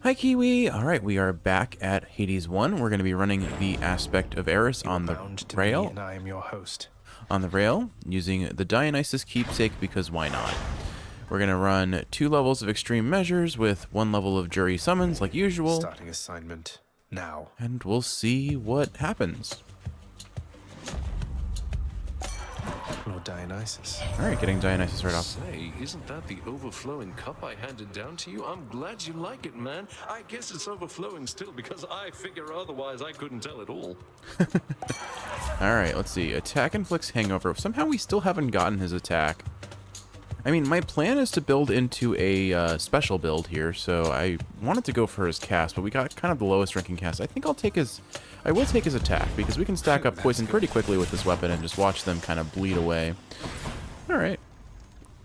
Hi Kiwi! Alright, we are back at Hades 1. We're going to be running the aspect of Eris on the rail. And I am your host. On the rail, using the Dionysus keepsake because why not? We're going to run 2 levels of extreme measures with 1 level of jury summons like usual. Starting assignment now. And we'll see what happens. Lord Dionysus. Alright, getting Dionysus right off. Say, isn't that the overflowing cup I handed down to you? I'm glad you like it, man. I guess it's overflowing still because I figure otherwise I couldn't tell it all. Alright, let's see. Attack inflicts hangover. Somehow we still haven't gotten his attack. I mean, my plan is to build into a special build here, so I wanted to go for his cast, but we got kind of the lowest ranking cast. I think I will take his attack, because we can stack up poison pretty quickly with this weapon and just watch them kind of bleed away. Alright.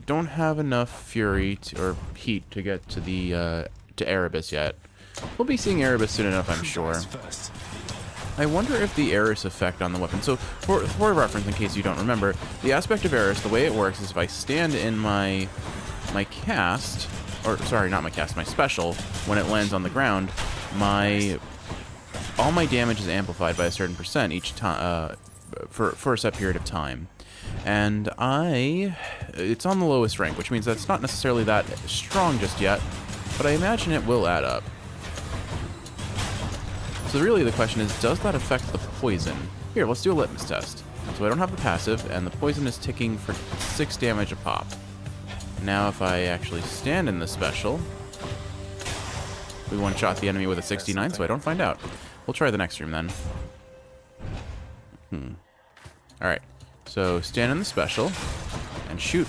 Don't have enough fury or heat to get to the to Erebus yet. We'll be seeing Erebus soon enough, I'm sure. I wonder if the Eris effect on the weapon... So, for reference, in case you don't remember, the aspect of Eris, the way it works is if I stand in my cast... Or, sorry, not my cast, my special, when it lands on the ground, all my damage is amplified by a certain percent each time, for a set period of time. And it's on the lowest rank, which means that's not necessarily that strong just yet, but I imagine it will add up. So really the question is, does that affect the poison? Here, let's do a litmus test. So I don't have the passive, and the poison is ticking for 6 damage a pop. Now if I actually stand in the special, we one-shot the enemy with a 69, so I don't find out. We'll try the next room then. Alright, so stand in the special, and shoot.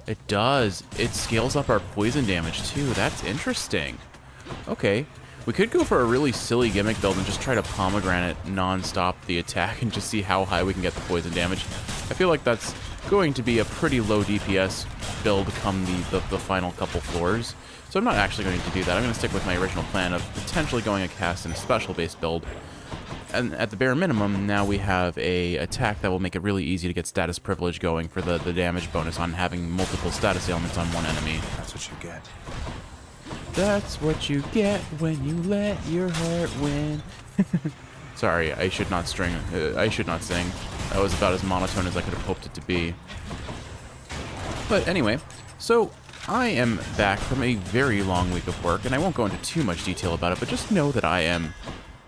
It does. It scales up our poison damage too. That's interesting. Okay. We could go for a really silly gimmick build and just try to pomegranate non-stop the attack and just see how high we can get the poison damage. I feel like that's going to be a pretty low DPS build come the final couple floors. So I'm not actually going to do that. I'm going to stick with my original plan of potentially going a cast and special-based build. And at the bare minimum, now we have a attack that will make it really easy to get status privilege going for the damage bonus on having multiple status ailments on one enemy. That's what you get. That's what you get when you let your heart win. Sorry, I should not sing. That was about as monotone as I could have hoped it to be. But anyway, so I am back from a very long week of work, and I won't go into too much detail about it, but just know that I am,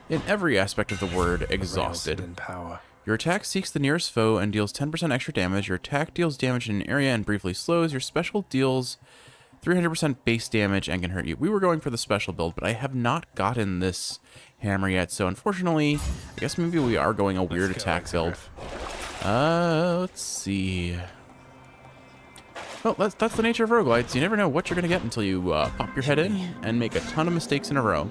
in every aspect of the word, exhausted. Your attack seeks the nearest foe and deals 10% extra damage. Your attack deals damage in an area and briefly slows. Your special deals 300% base damage and can hurt you. We were going for the special build, but I have not gotten this hammer yet, so unfortunately, I guess maybe we are going a weird attack build. Let's see. Well, that's the nature of roguelites. You never know what you're going to get until you pop your head in and make a ton of mistakes in a row.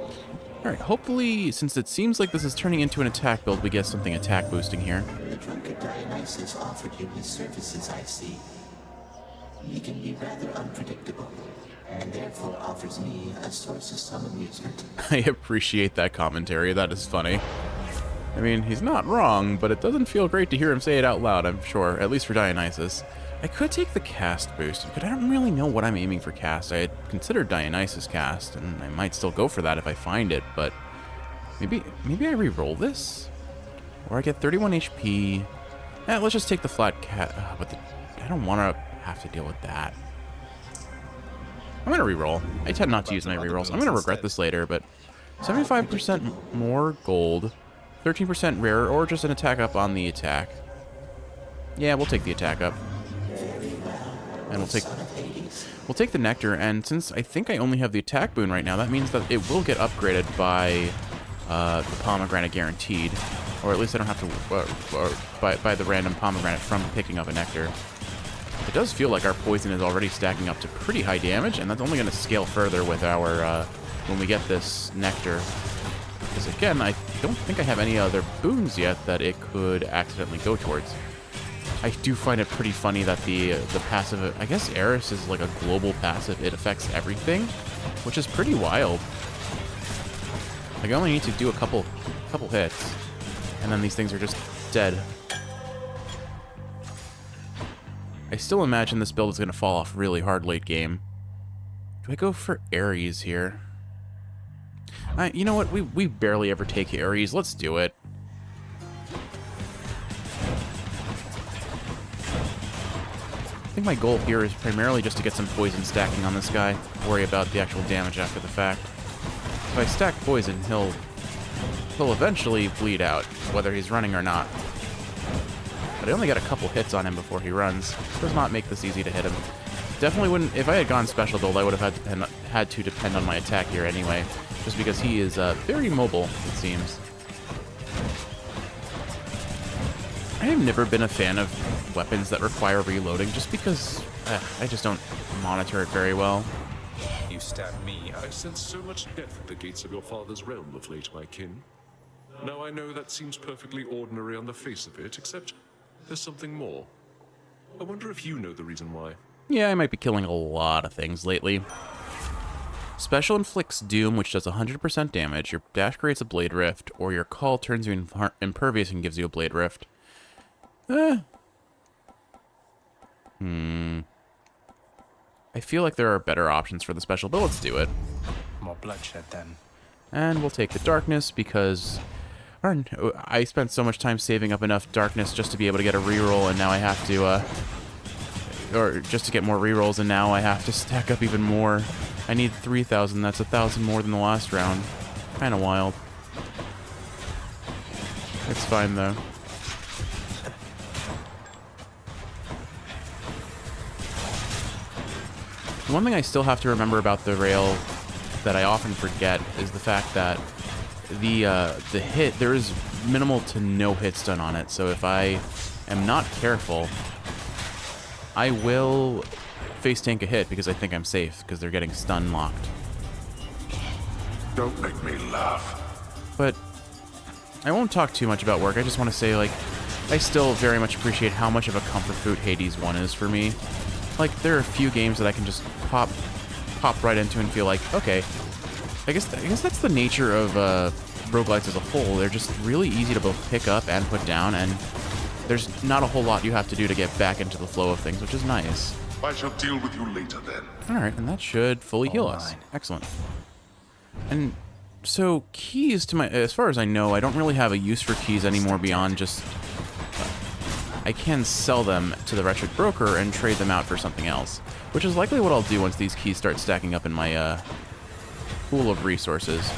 Alright, hopefully, since it seems like this is turning into an attack build, we get something attack boosting here. The drunkard Dionysus offered you his services, I see. He can be rather unpredictable, and therefore offers me a source of some amusement. I appreciate that commentary. That is funny. I mean, he's not wrong, but it doesn't feel great to hear him say it out loud, I'm sure, at least for Dionysus. I could take the cast boost, but I don't really know what I'm aiming for cast. I had considered Dionysus cast, and I might still go for that if I find it, but maybe I re-roll this? Or I get 31 HP. Let's just take the flat cat. But I don't want to have to deal with that. I'm going to reroll. I tend not to use my rerolls. I'm going to regret this later, but 75% more gold, 13% rarer, or just an attack up on the attack. Yeah, we'll take the attack up. And we'll take the nectar, and since I think I only have the attack boon right now, that means that it will get upgraded by the pomegranate guaranteed, or at least I don't have to buy the random pomegranate from picking up a nectar. It does feel like our poison is already stacking up to pretty high damage, and that's only going to scale further with our when we get this nectar. Because again, I don't think I have any other boons yet that it could accidentally go towards. I do find it pretty funny that the passive, I guess Eris is like a global passive. It affects everything, which is pretty wild. Like I only need to do a couple hits, and then these things are just dead. I still imagine this build is going to fall off really hard late game. Do I go for Ares here? You know what? We barely ever take Ares. Let's do it. I think my goal here is primarily just to get some poison stacking on this guy. Worry about the actual damage after the fact. If I stack poison, he'll eventually bleed out, whether he's running or not. But I only got a couple hits on him before he runs. Does not make this easy to hit him. Definitely wouldn't. If I had gone special build, I would have had to depend on my attack here anyway, just because he is very mobile, it seems. I have never been a fan of weapons that require reloading, just because I just don't monitor it very well. You stabbed me. I sense so much death at the gates of your father's realm of late, my kin. Now I know that seems perfectly ordinary on the face of it, except there's something more. I wonder if you know the reason why. Yeah, I might be killing a lot of things lately. Special inflicts doom, which does 100% damage. Your dash creates a blade rift, or your call turns you impervious and gives you a blade rift. I feel like there are better options for the special, but let's do it. More bloodshed then. And we'll take the darkness because I spent so much time saving up enough darkness just to be able to get a reroll, and now I have to, or just to get more rerolls, and now I have to stack up even more. I need 3,000. That's 1,000 more than the last round. Kind of wild. It's fine though. The one thing I still have to remember about the rail that I often forget is the fact that the hit, there is minimal to no hits done on it. So if I am not careful, I will face tank a hit because I think I'm safe because they're getting stun locked. Don't make me laugh. But I won't talk too much about work. I just want to say, like, I still very much appreciate how much of a comfort food Hades 1 is for me. Like, there are a few games that I can just pop right into and feel like, okay, I guess that's the nature of roguelites as a whole. They're just really easy to both pick up and put down, and there's not a whole lot you have to do to get back into the flow of things, which is nice. I shall deal with you later then. Alright, and that should fully heal us. Excellent. And so keys to my, as far as I know, I don't really have a use for keys anymore beyond just, I can sell them to the Wretched Broker and trade them out for something else, which is likely what I'll do once these keys start stacking up in my pool of resources.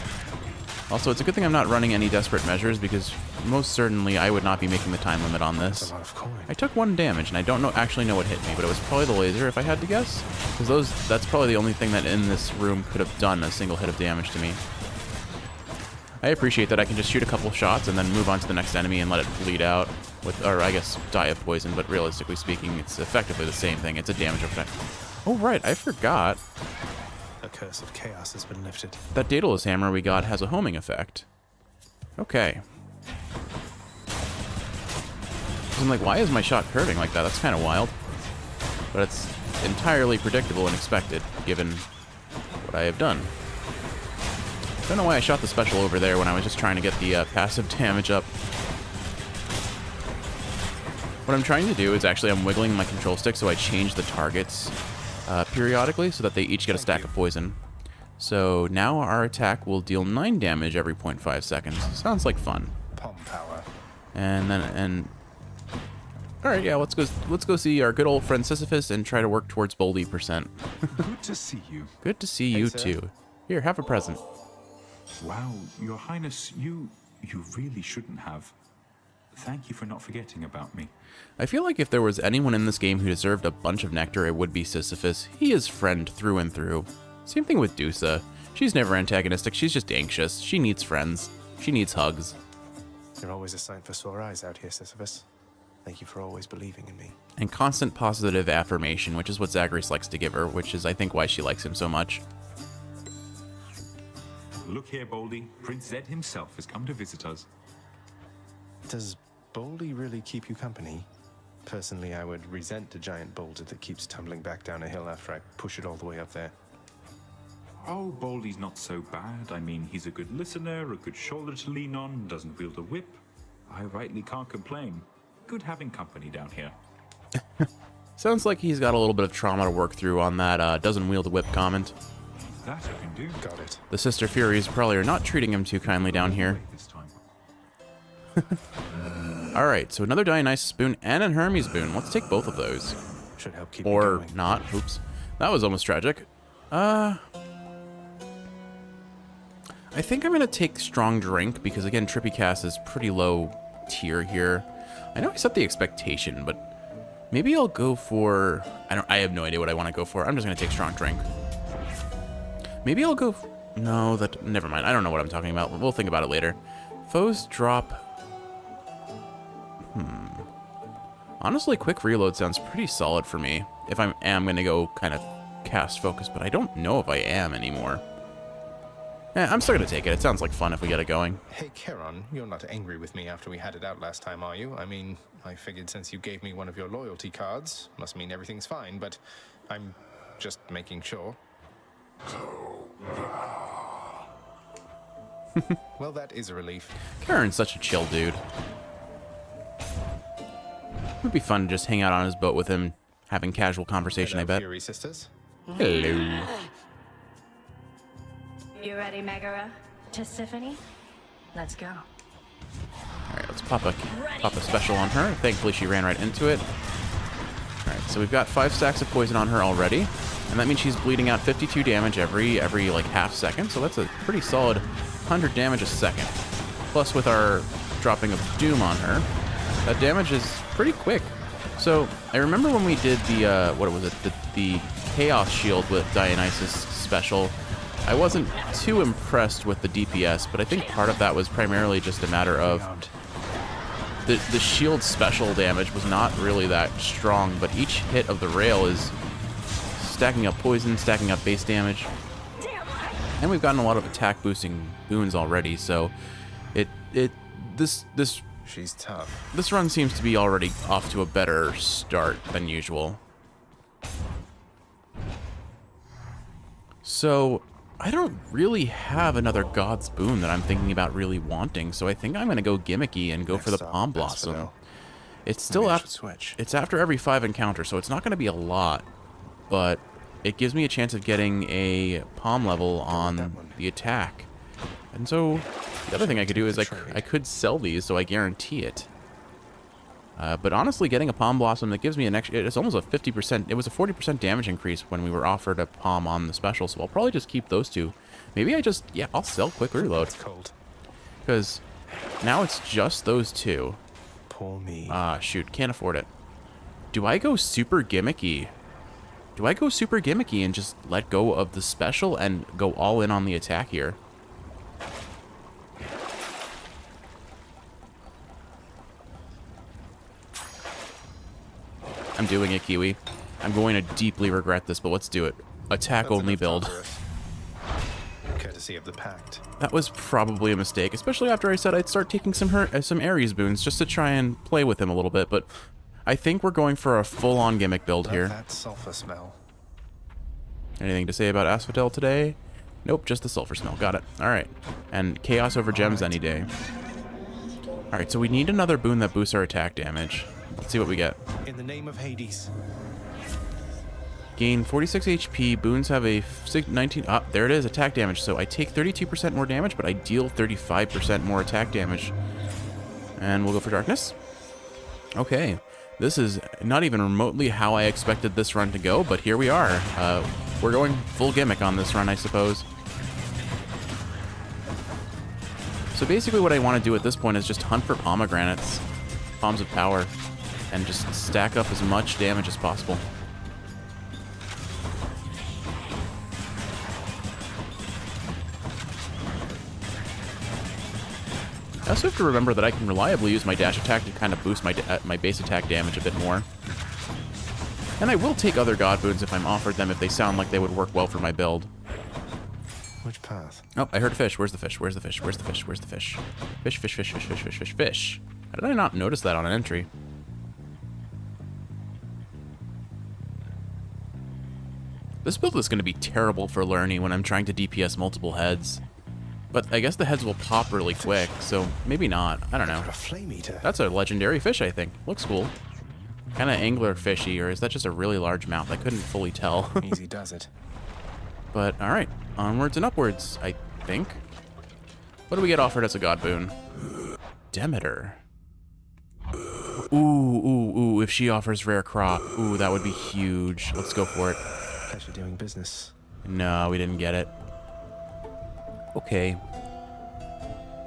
Also, it's a good thing I'm not running any desperate measures, because most certainly I would not be making the time limit on this. That's a lot of coin. I took 1 damage, and I don't actually know what hit me, but it was probably the laser if I had to guess, because that's probably the only thing that in this room could have done a single hit of damage to me. I appreciate that I can just shoot a couple shots and then move on to the next enemy and let it bleed out, or I guess die of poison, but realistically speaking, it's effectively the same thing. It's a damage effect. Oh right, I forgot. A curse of chaos has been lifted. That Daedalus hammer we got has a homing effect. Okay. I'm like, why is my shot curving like that? That's kind of wild. But it's entirely predictable and expected, given what I have done. Don't know why I shot the special over there when I was just trying to get the passive damage up. What I'm trying to do is actually I'm wiggling my control stick so I change the targets periodically so that they each get a stack of poison. So now our attack will deal 9 damage every 0.5 seconds. Sounds like fun. Palm power. And all right, yeah, let's go see our good old friend Sisyphus and try to work towards Boldy %. Good to see you. Good to see you sir. too. Here, have a present. Wow, Your Highness, you really shouldn't have. Thank you for not forgetting about me. I feel like if there was anyone in this game who deserved a bunch of nectar, it would be Sisyphus. He is friend through and through. Same thing with Dusa. She's never antagonistic, she's just anxious. She needs friends. She needs hugs. You're always a sight for sore eyes out here, Sisyphus. Thank you for always believing in me. And constant positive affirmation, which is what Zagreus likes to give her, which is, I think, why she likes him so much. Look here, Boldy. Prince Zed himself has come to visit us. Does Boldy really keep you company? Personally, I would resent a giant boulder that keeps tumbling back down a hill after I push it all the way up there. Oh, Boldy's not so bad. I mean, he's a good listener, a good shoulder to lean on, doesn't wield a whip. I rightly can't complain. Good having company down here. Sounds like he's got a little bit of trauma to work through on that doesn't wield a whip comment. That I can do. Got it. The Sister Furies probably are not treating him too kindly down here. This time. Alright, so another Dionysus boon and an Hermes boon. Let's take both of those. Should help keep me Or going. not. Oops. That was almost tragic. I think I'm going to take Strong Drink because, again, Trippy Cast is pretty low tier here. I know I set the expectation, but maybe I'll go for... I have no idea what I want to go for. I'm just going to take Strong Drink. Maybe I'll go... No, never mind. I don't know what I'm talking about. We'll think about it later. Foes drop... Honestly, quick reload sounds pretty solid for me. If I am going to go kind of cast focus, but I don't know if I am anymore. I'm still going to take it. It sounds like fun if we get it going. Hey, Charon, you're not angry with me after we had it out last time, are you? I mean, I figured since you gave me one of your loyalty cards, must mean everything's fine, but I'm just making sure. Well, that is a relief. Charon's such a chill dude. It would be fun to just hang out on his boat with him, having casual conversation, Hello, I bet. Fury sisters. Hello. You ready, Megara? Tiffany? Let's go. Alright, let's pop a special on her. Thankfully, she ran right into it. Alright, so we've got 5 stacks of poison on her already. And that means she's bleeding out 52 damage every like half second. So that's a pretty solid 100 damage a second. Plus with our dropping of Doom on her, that damage is pretty quick. So I remember when we did the, what was it? The Chaos Shield with Dionysus special. I wasn't too impressed with the DPS, but I think part of that was primarily just a matter of the shield special damage was not really that strong, but each hit of the rail is stacking up poison, stacking up base damage. And we've gotten a lot of attack boosting boons already, so this She's tough. this run seems to be already off to a better start than usual. So I don't really have another God's Boon that I'm thinking about really wanting, so I think I'm going to go gimmicky and go for the Next up, Palm Blossom. Asphodel. It's still Maybe I after should switch. it's after every 5 encounters, so it's not going to be a lot, but it gives me a chance of getting a Palm level on the attack. And so the other thing I could do is I could sell these, so I guarantee it. But honestly, getting a Palm Blossom that gives me an extra... It's almost a 50%... It was a 40% damage increase when we were offered a Palm on the special, so I'll probably just keep those two. Maybe I just... Yeah, I'll sell Quick Reload. It's cold. Because now it's just those two. Poor me. Ah, shoot. Can't afford it. Do I go super gimmicky? Do I go super gimmicky and just let go of the special and go all in on the attack here? I'm doing it, Kiwi. I'm going to deeply regret this, but let's do it. Attack That's only enough build. talk for us. Courtesy of the Pact. That was probably a mistake, especially after I said I'd start taking some Ares boons just to try and play with him a little bit, but I think we're going for a full-on gimmick build Love here. that sulfur smell. Anything to say about Asphodel today? Nope, just the sulfur smell. Got it. Alright. And Chaos over Gems any day. Alright, so we need another boon that boosts our attack damage. Let's see what we get. In the name of Hades. Gain 46 HP. Boons have a 19... Ah, there it is. Attack damage. So I take 32% more damage, but I deal 35% more attack damage. And we'll go for Darkness. Okay. This is not even remotely how I expected this run to go, but here we are. We're going full gimmick on this run, I suppose. So basically what I want to do at this point is just hunt for pomegranates, palms of power, and just stack up as much damage as possible. I also have to remember that I can reliably use my dash attack to kind of boost my base attack damage a bit more. And I will take other god boons if I'm offered them, if they sound like they would work well for my build. Which path? Oh, I heard a fish. Where's the fish? Where's the fish? Where's the fish? Where's the fish? Fish, fish, fish, fish, fish, fish, fish, fish. How did I not notice that on an entry? This build is going to be terrible for Lerny when I'm trying to DPS multiple heads. But I guess the heads will pop really quick, so maybe not. I don't know. A flame eater. That's a legendary fish, I think. Looks cool. Kind of angler fishy, or is that just a really large mouth? I couldn't fully tell. Easy does it. But, alright. Onwards and upwards, I think. What do we get offered as a god boon? Demeter. Ooh, if she offers rare crop. Ooh, that would be huge. Let's go for it. Pleasure doing business. No, we didn't get it. Okay.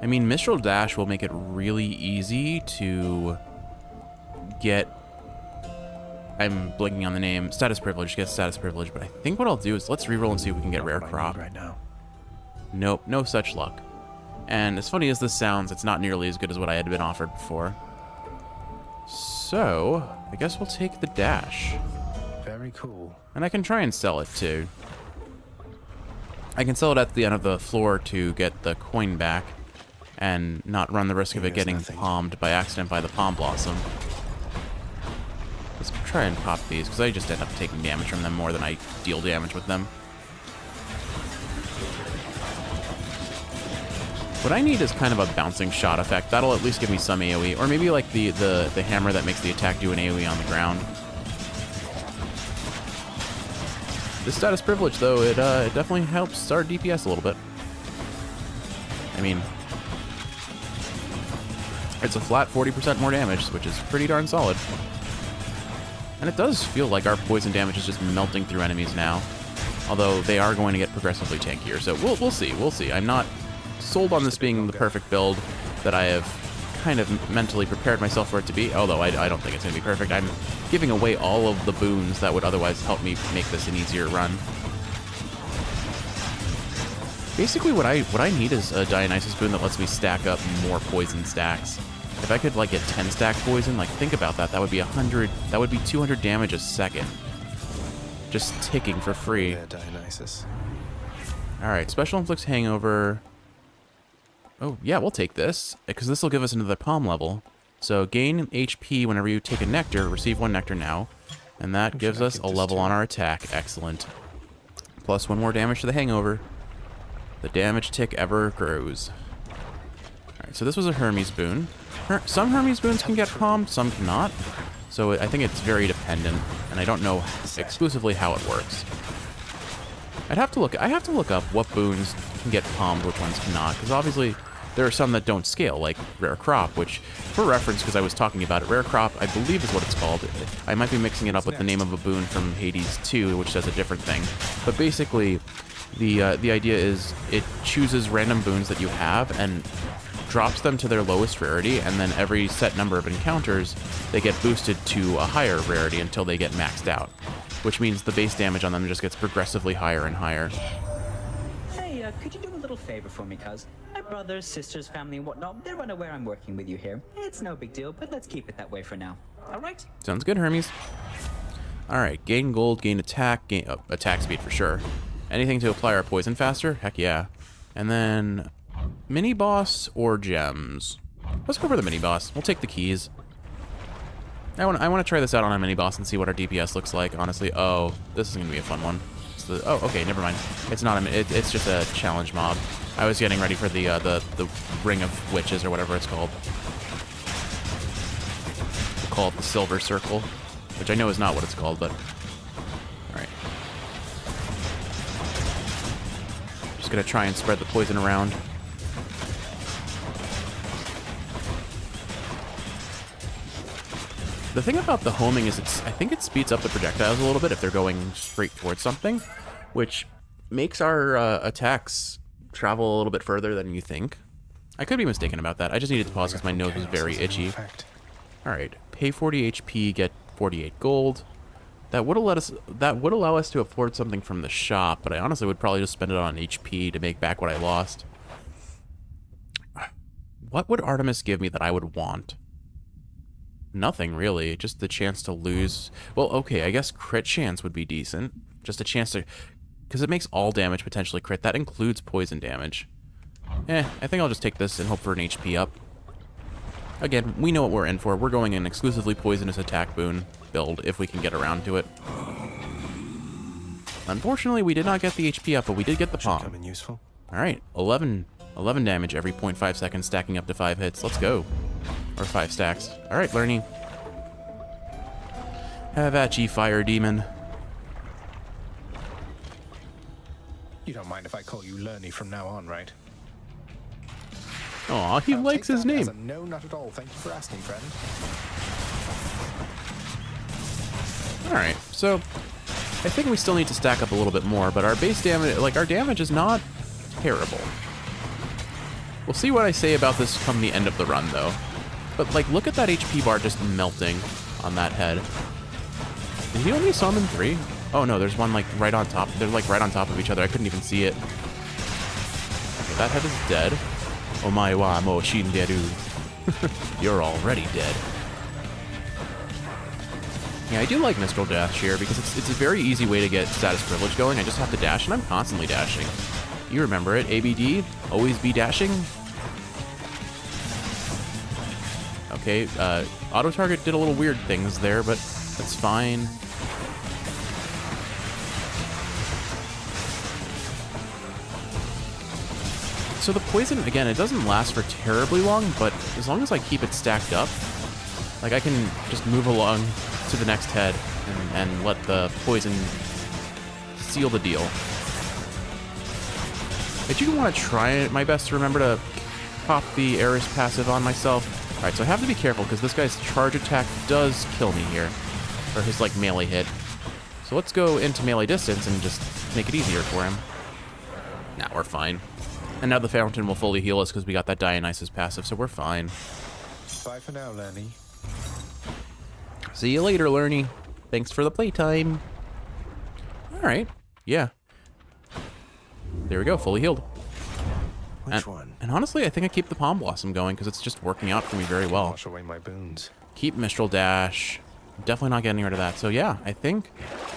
I mean, Mistral Dash will make it really easy to get... I'm blinking on the name. Status Privilege. Get Status Privilege. But I think what I'll do is let's reroll and see if we can get rare What I crop. need right now. Nope, no such luck. And as funny as this sounds, it's not nearly as good as what I had been offered before. So, I guess we'll take the dash. Very cool. And I can try and sell it too. I can sell it at the end of the floor to get the coin back and not run the risk of it Here's getting nothing. palmed by accident by the Palm Blossom. Let's try and pop these, because I just end up taking damage from them more than I deal damage with them. What I need is kind of a bouncing shot effect. That'll at least give me some AoE, or maybe like the hammer that makes the attack do an AoE on the ground. This status privilege, though, it definitely helps our DPS a little bit. I mean, it's a flat 40% more damage, which is pretty darn solid. And it does feel like our poison damage is just melting through enemies now. Although they are going to get progressively tankier, so we'll see. We'll see. I'm not sold on this being the perfect build that I have kind of mentally prepared myself for it to be, although I don't think it's going to be perfect. I'm giving away all of the boons that would otherwise help me make this an easier run. Basically, what I need is a Dionysus boon that lets me stack up more poison stacks. If I could, like, get 10 stack poison, like, think about that. That would be 100, that would be 200 damage a second. Just ticking for free. There, Dionysus. Alright, Special Inflicts Hangover. Oh, yeah, we'll take this, because this will give us another palm level. So gain HP whenever you take a nectar, receive 1 nectar now. And that gives us a level on our attack. Excellent. Plus 1 more damage to the hangover. The damage tick ever grows. Alright, so this was a Hermes boon. Some Hermes boons can get palmed, some cannot. So I think it's very dependent, and I don't know exclusively how it works. I have to look up what boons can get palmed, which ones cannot, because obviously there are some that don't scale, like Rare Crop, which, for reference, because I was talking about it, Rare Crop, I believe is what it's called. I might be mixing it up with the name of a boon from Hades 2, which does a different thing. But basically, the idea is it chooses random boons that you have and drops them to their lowest rarity, and then every set number of encounters, they get boosted to a higher rarity until they get maxed out. Which means the base damage on them just gets progressively higher and higher. Hey, could you do a little favor for me, cuz? My brothers, sisters, family, and whatnot, they're unaware I'm working with you here. It's no big deal, but let's keep it that way for now. Alright? Sounds good, Hermes. Alright, gain gold, gain attack, gain attack speed for sure. Anything to apply our poison faster? Heck yeah. And then mini boss or gems? Let's go for the mini boss. We'll take the keys. I want to try this out on a mini boss and see what our DPS looks like. Honestly, oh, this is gonna be a fun one. Oh, okay, never mind. It's not it's just a challenge mob. I was getting ready for the Ring of Witches or whatever it's called. We'll call it the Silver Circle, which I know is not what it's called, but all right. Just gonna try and spread the poison around. The thing about the homing is I think it speeds up the projectiles a little bit if they're going straight towards something, which makes our attacks travel a little bit further than you think. I could be mistaken about that. I just needed to pause because my nose was very itchy. Alright, pay 40 HP, get 48 gold. That would allow us to afford something from the shop, but I honestly would probably just spend it on HP to make back what I lost. What would Artemis give me that I would want? Nothing, really. Just the chance to lose. Well, okay, I guess crit chance would be decent. Just a chance to... Because it makes all damage potentially crit. That includes poison damage. I think I'll just take this and hope for an HP up. Again, we know what we're in for. We're going in exclusively poisonous attack boon build if we can get around to it. Unfortunately, we did not get the HP up, but we did get the palm. Useful. Alright, 11 damage every 0.5 seconds, stacking up to 5 hits. Let's go. Or 5 stacks. Alright, Lerny. Have at ye, fire demon. You don't mind if I call you Lerny from now on, right? Aw, he I'll likes take his that name. as a no, not at all. Thank you for asking, friend. Alright, so I think we still need to stack up a little bit more, but our base damage, like, our damage is not terrible. We'll see what I say about this come the end of the run, though. But, like, look at that HP bar just melting on that head. Did he only summon 3? Oh, no, there's one, like, right on top. They're, like, right on top of each other. I couldn't even see it. Okay, that head is dead. Omae wa mo shinderu. You're already dead. Yeah, I do like Mistral Dash here because it's a very easy way to get status privilege going. I just have to dash, and I'm constantly dashing. You remember it, ABD, always be dashing. Okay, auto target did a little weird things there, but that's fine. So the poison, again, it doesn't last for terribly long, but as long as I keep it stacked up, like I can just move along to the next head and let the poison seal the deal. I do want to try my best to remember to pop the Eris passive on myself. Alright, so I have to be careful because this guy's charge attack does kill me here. Or his, like, melee hit. So let's go into melee distance and just make it easier for him. Nah, we're fine. And now the fountain will fully heal us because we got that Dionysus passive, so we're fine. Bye for now, Lerny. See you later, Lerny. Thanks for the playtime. Alright, yeah. There we go, fully healed. Which one? And honestly, I think I keep the Palm Blossom going because it's just working out for me very well. Wash away my boons. Keep Mistral Dash. Definitely not getting rid of that. So yeah, I think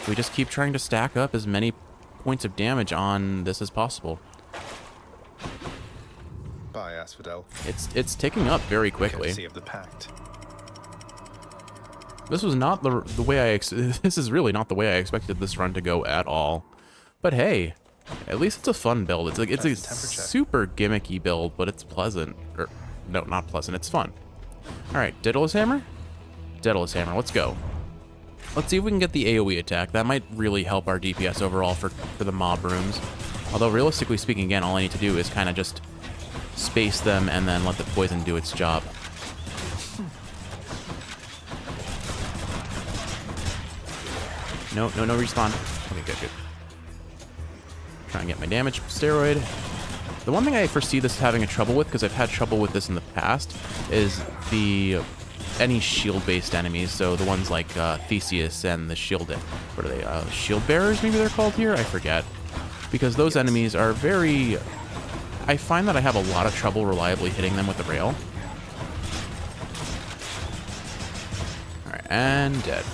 we just keep trying to stack up as many points of damage on this as possible. Bye, Asphodel. It's ticking up very quickly. Courtesy of the Pact. This was not the way I this is really not the way I expected this run to go at all. But hey, at least it's a fun build. It's a super gimmicky build, but it's pleasant. Or no, not pleasant. It's fun. All right, Daedalus Hammer. Daedalus Hammer. Let's go. Let's see if we can get the AoE attack. That might really help our DPS overall for the mob rooms. Although realistically speaking, again, all I need to do is kind of just space them and then let the poison do its job. No respawn. Okay, good. Try and get my damage steroid. The one thing I foresee this having a trouble with, because I've had trouble with this in the past, is any shield-based enemies. So the ones like Theseus and the shield, what are they? Shield bearers, maybe they're called here. I forget, because those enemies are very. I find that I have a lot of trouble reliably hitting them with the rail. All right, and dead.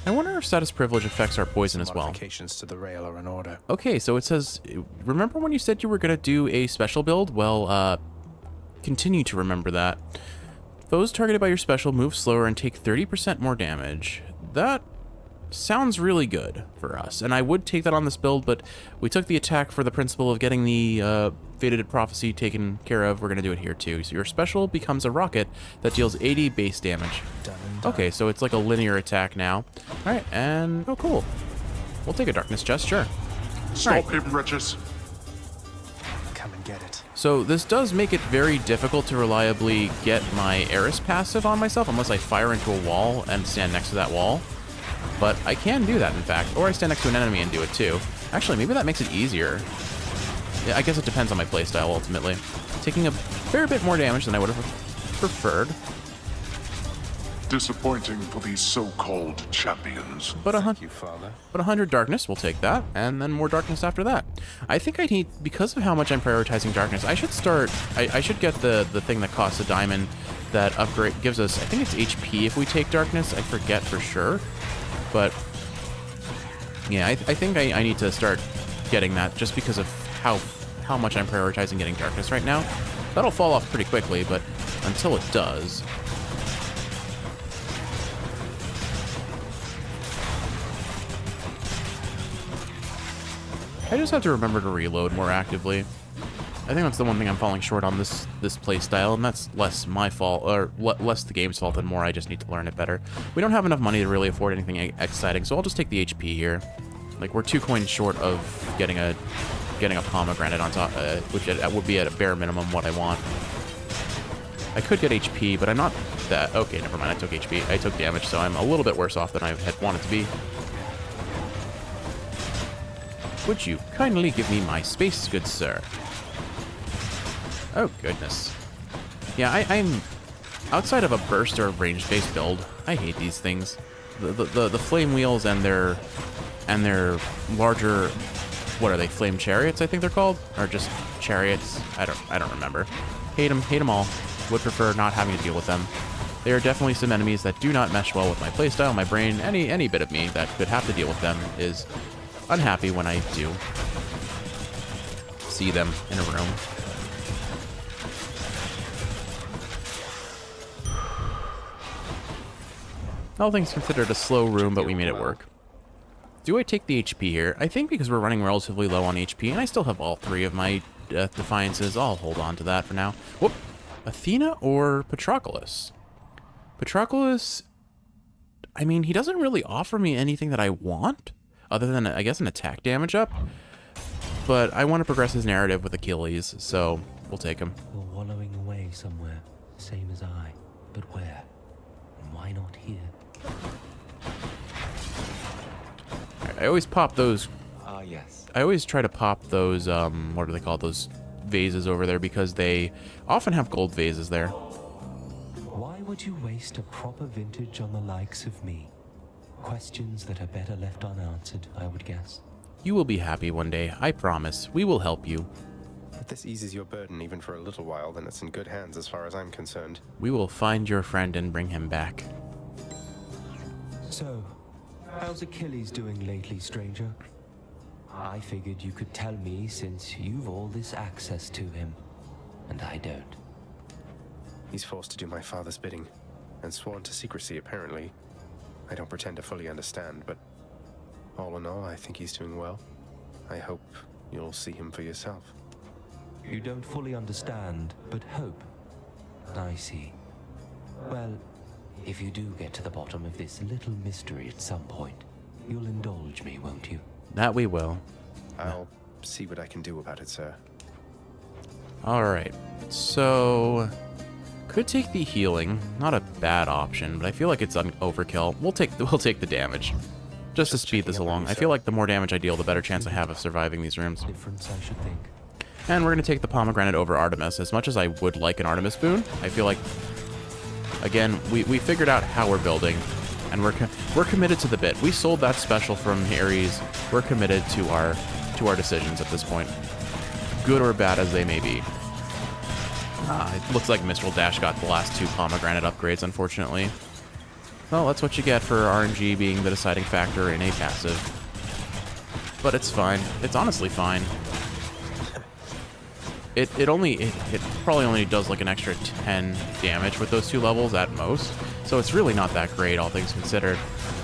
I wonder if status privilege affects our poison as well. Modifications to the rail are in order. Okay, so it says, remember when you said you were going to do a special build? Well, continue to remember that. Foes targeted by your special move slower and take 30% more damage. That sounds really good for us, and I would take that on this build, but we took the attack for the principle of getting the Fated Prophecy taken care of. We're going to do it here too. So your special becomes a rocket that deals 80 base damage. Done and done. Okay, so it's like a linear attack now. All right, and oh cool. We'll take a Darkness Chest, sure. Stop him, wretches. Come and get it. So this does make it very difficult to reliably get my Eris passive on myself unless I fire into a wall and stand next to that wall. But I can do that, in fact. Or I stand next to an enemy and do it, too. Actually, maybe that makes it easier. Yeah, I guess it depends on my playstyle, ultimately. Taking a fair bit more damage than I would have preferred. Disappointing for these so-called champions. But Thank you, Father. 100 darkness, we'll take that. And then more darkness after that. I think I need, because of how much I'm prioritizing darkness, I should start, I should get the thing that costs a diamond that upgrade, gives us, I think it's HP if we take darkness. I forget for sure. But yeah, I think I need to start getting that just because of how much I'm prioritizing getting darkness right now. That'll fall off pretty quickly, but until it does. I just have to remember to reload more actively. I think that's the one thing I'm falling short on this play style, and that's less my fault, or less the game's fault and more I just need to learn it better. We don't have enough money to really afford anything exciting, so I'll just take the HP here. Like, we're 2 coins short of getting a getting a pomegranate on top, which would be at a bare minimum what I want. I could get HP, but I'm not that... Okay, never mind. I took HP. I took damage, so I'm a little bit worse off than I had wanted to be. Would you kindly give me my space, good sir? Oh, goodness. Yeah, I'm... Outside of a burst or range-based build, I hate these things. The flame wheels and their larger... What are they? Flame chariots, I think they're called? Or just chariots? I don't remember. Hate them all. Would prefer not having to deal with them. They are definitely some enemies that do not mesh well with my playstyle, my brain. Any bit of me that could have to deal with them is unhappy when I do see them in a room. All things considered, a slow room, but we made it work. Do I take the HP here? I think because we're running relatively low on HP, and I still have all 3 of my Defiances, I'll hold on to that for now. Whoop! Athena or Patroclus? Patroclus, I mean, he doesn't really offer me anything that I want, other than, I guess, an attack damage up. But I want to progress his narrative with Achilles, so we'll take him. You're wallowing away somewhere, same as I. But where? And why not here? I always pop those... yes. I always try to pop those, what are they called? Those vases over there, because they often have gold vases there. Why would you waste a proper vintage on the likes of me? Questions that are better left unanswered, I would guess. You will be happy one day, I promise. We will help you. If this eases your burden even for a little while, then it's in good hands as far as I'm concerned. We will find your friend and bring him back. So, how's Achilles doing lately, stranger? I figured you could tell me since you've all this access to him, and I don't. He's forced to do my father's bidding, and sworn to secrecy, apparently. I don't pretend to fully understand, but all in all, I think he's doing well. I hope you'll see him for yourself. You don't fully understand, but hope. I see. Well, if you do get to the bottom of this little mystery at some point, you'll indulge me, won't you? That we will. I'll see what I can do about it, sir. Alright, so... Could take the healing. Not a bad option, but I feel like it's overkill. We'll take the damage. Just to speed this along. I feel like the more damage I deal, the better chance I have of surviving these rooms. Difference, I should think. And we're going to take the pomegranate over Artemis. As much as I would like an Artemis boon, I feel like, again, we figured out how we're building, and we're committed to the bit. We sold that special from Ares. We're committed to our decisions at this point, good or bad as they may be. It looks like Mistral Dash got the last 2 pomegranate upgrades, unfortunately. Well, that's what you get for RNG being the deciding factor in a passive. But it's fine. It's honestly fine. It probably only does like an extra 10 damage with those 2 levels at most, so it's really not that great, all things considered.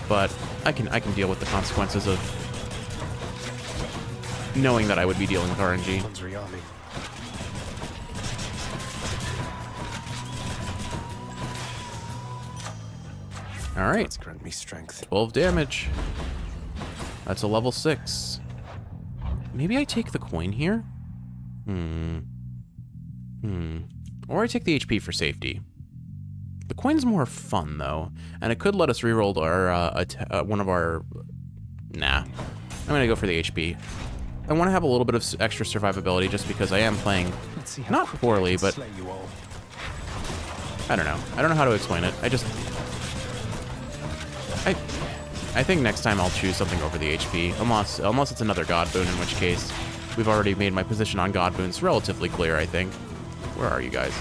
But I can deal with the consequences of knowing that I would be dealing with RNG. One's rearming. All right, Let's grant me strength. 12 damage. That's a level 6. Maybe I take the coin here? Or I take the HP for safety. The coin's more fun, though, and it could let us reroll our, one of our... Nah. I'm gonna go for the HP. I want to have a little bit of extra survivability just because I am playing not poorly, but... I don't know. I don't know how to explain it. I think next time I'll choose something over the HP, unless it's another God Boon, in which case we've already made my position on God Boons relatively clear, I think. Where are you guys?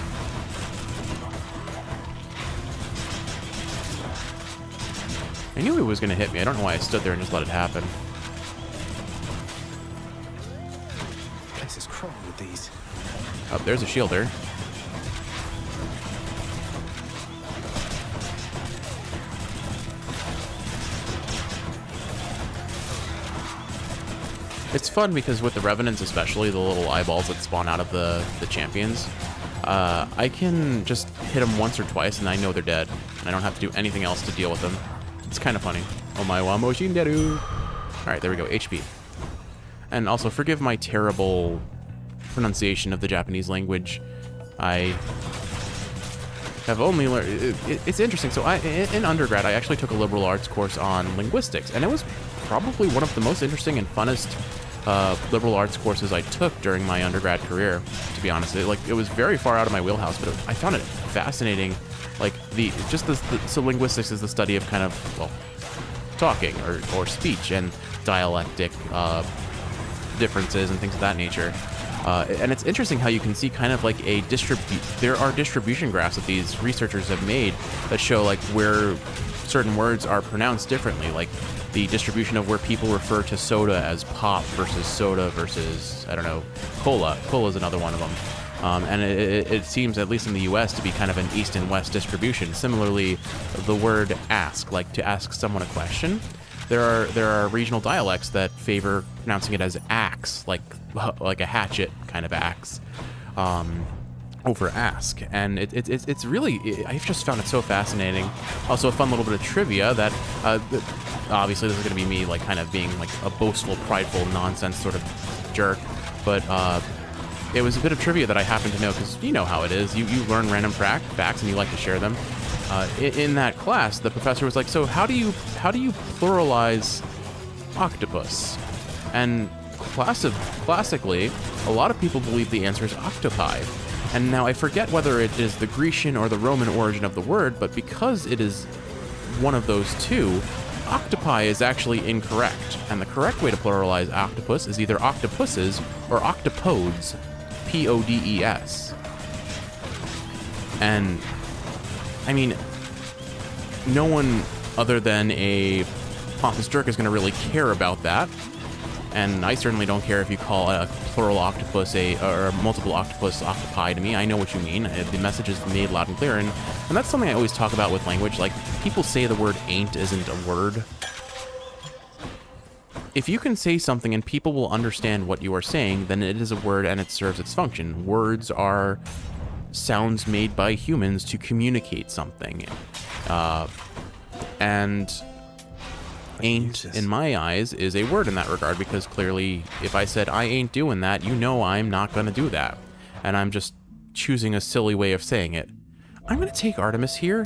I knew he was going to hit me. I don't know why I stood there and just let it happen. Place is crawling with these. Oh, there's a shielder. It's fun because with the Revenants, especially the little eyeballs that spawn out of the champions, I can just hit them once or twice and I know they're dead. And I don't have to do anything else to deal with them. It's kind of funny. Oh my wa moshinderu. Alright, there we go. HP. And also, forgive my terrible pronunciation of the Japanese language. I have only learned... It's interesting. So in undergrad, I actually took a liberal arts course on linguistics, and it was probably one of the most interesting and funnest liberal arts courses I took during my undergrad career, to be honest. It was very far out of my wheelhouse, but I found it fascinating. Like, so linguistics is the study of kind of, well, talking or speech and dialectic differences and things of that nature. And it's interesting how you can see kind of like there are distribution graphs that these researchers have made that show like where certain words are pronounced differently, like the distribution of where people refer to soda as pop versus soda versus, I don't know, cola. Cola is another one of them. And it seems, at least in the US, to be kind of an east and west distribution. Similarly, the word ask, like to ask someone a question, there are regional dialects that favor pronouncing it as axe, like a hatchet kind of axe, over ask. And it's really, I've just found it so fascinating. Also, a fun little bit of trivia that, obviously this is going to be me like kind of being like a boastful, prideful, nonsense sort of jerk, but it was a bit of trivia that I happen to know, because you know how it is. You learn random facts and you like to share them. In that class, the professor was like, so how do you pluralize octopus? And classically, a lot of people believe the answer is octopi. And now I forget whether it is the Grecian or the Roman origin of the word, but because it is one of those two, octopi is actually incorrect. And the correct way to pluralize octopus is either octopuses or octopodes, P-O-D-E-S. And, I mean, no one other than a pompous jerk is going to really care about that. And I certainly don't care if you call a plural octopus or a multiple octopus octopi to me. I know what you mean. The message is made loud and clear. And that's something I always talk about with language. Like, people say the word ain't isn't a word. If you can say something and people will understand what you are saying, then it is a word and it serves its function. Words are sounds made by humans to communicate something. And ain't, in my eyes, is a word in that regard, because clearly if I said I ain't doing that, you know I'm not going to do that. And I'm just choosing a silly way of saying it. I'm going to take Artemis here.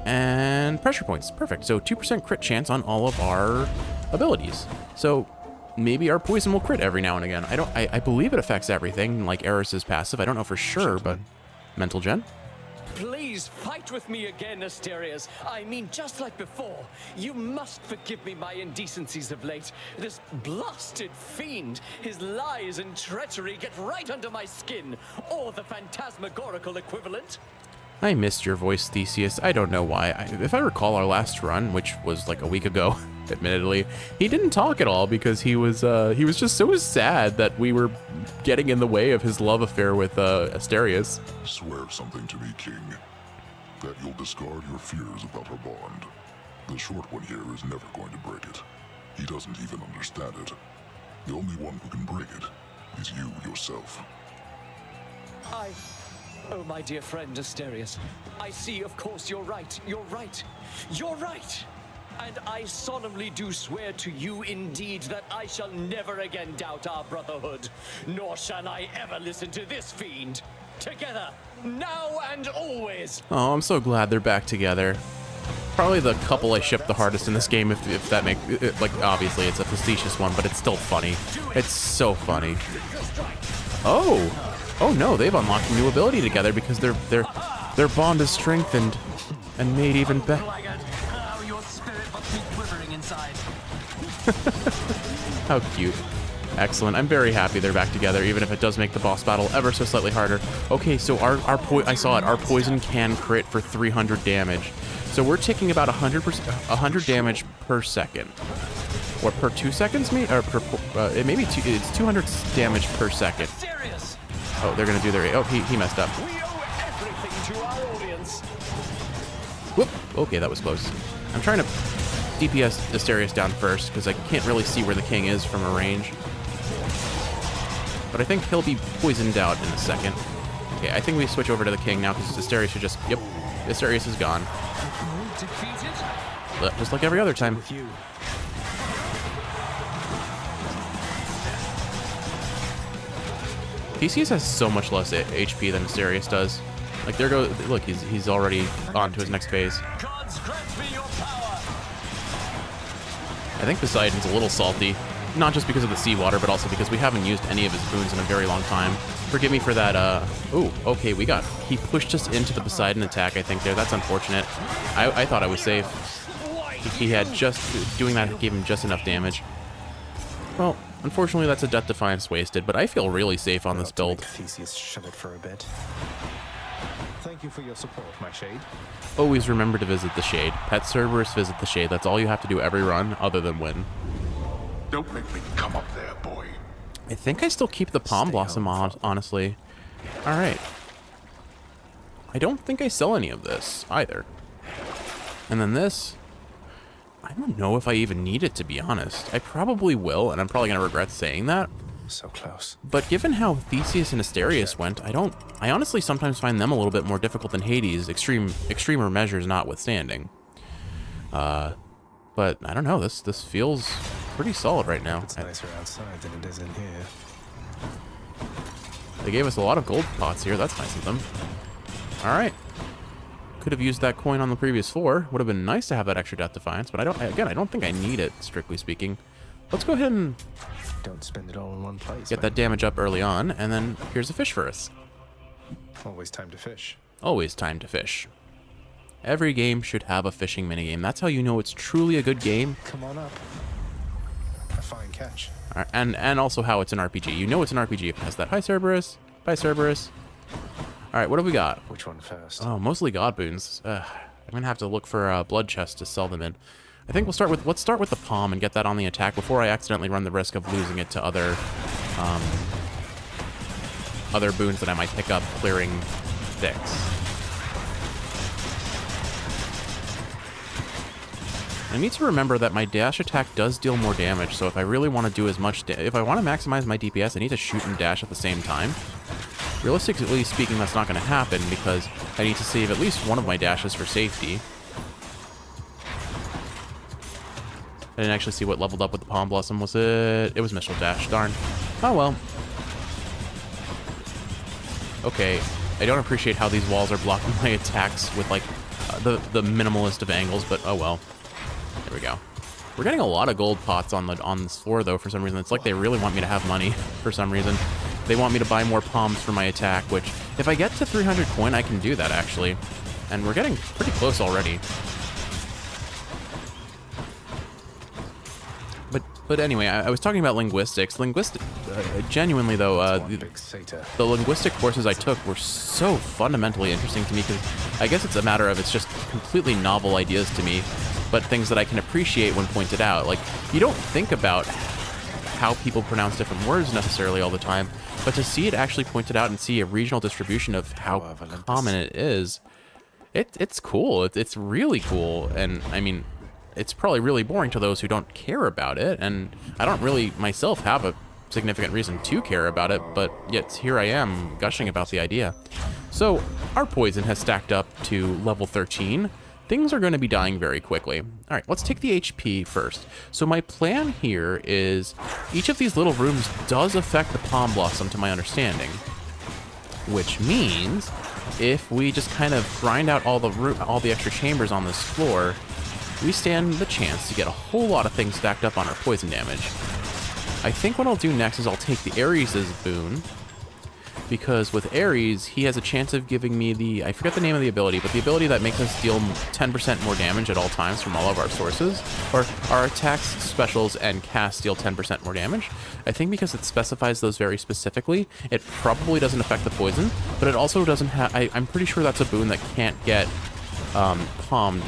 And pressure points. Perfect. So 2% crit chance on all of our abilities. So maybe our poison will crit every now and again. I believe it affects everything, like Eris's passive. I don't know for sure, but mental gen. Please fight with me again, Asterius. I mean, just like before. You must forgive me my indecencies of late. This blasted fiend, his lies and treachery get right under my skin. Or the phantasmagorical equivalent. I missed your voice, Theseus. I don't know why. If I recall our last run, which was like a week ago, admittedly, he didn't talk at all because he was just so sad that we were getting in the way of his love affair with Asterius. Swear something to me, King. That you'll discard your fears about our bond. The short one here is never going to break it. He doesn't even understand it. The only one who can break it is you yourself. Oh, my dear friend Asterius, I see, of course, you're right. You're right. You're right. And I solemnly do swear to you indeed that I shall never again doubt our brotherhood, nor shall I ever listen to this fiend. Together, now and always. Oh, I'm so glad they're back together. Probably the couple I ship the hardest in this game, if that makes it, like, obviously it's a facetious one, but it's still funny. It's so funny. Oh no, they've unlocked a new ability together because their bond is strengthened and made even better. How cute. Excellent. I'm very happy they're back together, even if it does make the boss battle ever so slightly harder. Okay, so I saw it. Our poison can crit for 300 damage. So we're taking about 100 damage per second. Or per 2 seconds, maybe? Or per, maybe it's 200 damage per second. Oh, they're gonna do their... Oh, he messed up. We owe everything to our audience. Whoop. Okay, that was close. I'm trying to DPS Asterius down first, because I can't really see where the king is from a range. But I think he'll be poisoned out in a second. Okay, I think we switch over to the king now, because Asterius should just... Yep, Asterius is gone. Just like every other time. Theseus has so much less HP than Asterius does. Like, there goes... Look, he's already on to his next phase. Gods grant me your power. I think Poseidon's a little salty. Not just because of the seawater, but also because we haven't used any of his boons in a very long time. Forgive me for that, Ooh, okay, he pushed us into the Poseidon attack, I think, there. That's unfortunate. I thought I was safe. He had just... Doing that gave him just enough damage. Well, unfortunately, that's a Death Defiance wasted, but I feel really safe on this build. Theseus shut it for a bit. Thank you for your support, my Shade. Always remember to visit the Shade. Pet Cerberus, visit the Shade. That's all you have to do every run, other than win. Don't make me come up there, boy. I think I still keep the Palm Blossom on, honestly. Alright. I don't think I sell any of this, either. And then this... I don't know if I even need it, to be honest. I probably will, and I'm probably going to regret saying that. So close. But given how Theseus and Asterius went, I honestly sometimes find them a little bit more difficult than Hades, extremer measures notwithstanding. But I don't know, this feels pretty solid right now. It's nicer outside than it is in here. They gave us a lot of gold pots here, that's nice of them. Alright. Could have used that coin on the previous floor. Would have been nice to have that extra Death Defiance, but I don't think I need it, strictly speaking. Let's go ahead and don't spend it all in one place. Get that damage up early on, and then here's a fish for us. Always time to fish. Always time to fish. Every game should have a fishing minigame. That's how you know it's truly a good game. Come on up. A fine catch. And also how it's an RPG. You know it's an RPG if it has that. Hi, Cerberus. Bye, Cerberus. All right, what have we got? Which one first? Oh, mostly God boons. I'm gonna have to look for blood chests to sell them in. I think let's start with the palm and get that on the attack before I accidentally run the risk of losing it to other boons that I might pick up clearing Styx. I need to remember that my dash attack does deal more damage, so if I really want to do as much if I want to maximize my DPS, I need to shoot and dash at the same time. Realistically speaking, that's not going to happen because I need to save at least one of my dashes for safety. I didn't actually see what leveled up with the Palm Blossom. Was it? It was Mistral Dash. Darn. Oh well. Okay. I don't appreciate how these walls are blocking my attacks with like the minimalist of angles, but oh well. There we go. We're getting a lot of gold pots on this floor though for some reason. It's like they really want me to have money for some reason. They want me to buy more palms for my attack, which if I get to 300 coin, I can do that actually. And we're getting pretty close already. But anyway, I was talking about linguistics. Genuinely though, the linguistic courses I took were so fundamentally interesting to me because I guess it's a matter of it's just completely novel ideas to me, but things that I can appreciate when pointed out. Like, you don't think about how people pronounce different words necessarily all the time, but to see it actually pointed out and see a regional distribution of how common it is, it's cool. It's really cool, and I mean, it's probably really boring to those who don't care about it, and I don't really myself have a significant reason to care about it, but yet here I am gushing about the idea. So our poison has stacked up to level 13. Things are going to be dying very quickly. All right, let's take the HP first. So my plan here is each of these little rooms does affect the Palm Blossom to my understanding, which means if we just kind of grind out all the extra chambers on this floor, we stand the chance to get a whole lot of things stacked up on our poison damage. I think what I'll do next is I'll take the Ares' boon, because with Ares, he has a chance of giving me the, I forget the name of the ability, but the ability that makes us deal 10% more damage at all times from all of our sources, or our attacks, specials, and casts deal 10% more damage. I think because it specifies those very specifically, it probably doesn't affect the poison, but it also doesn't have, I'm pretty sure that's a boon that can't get palm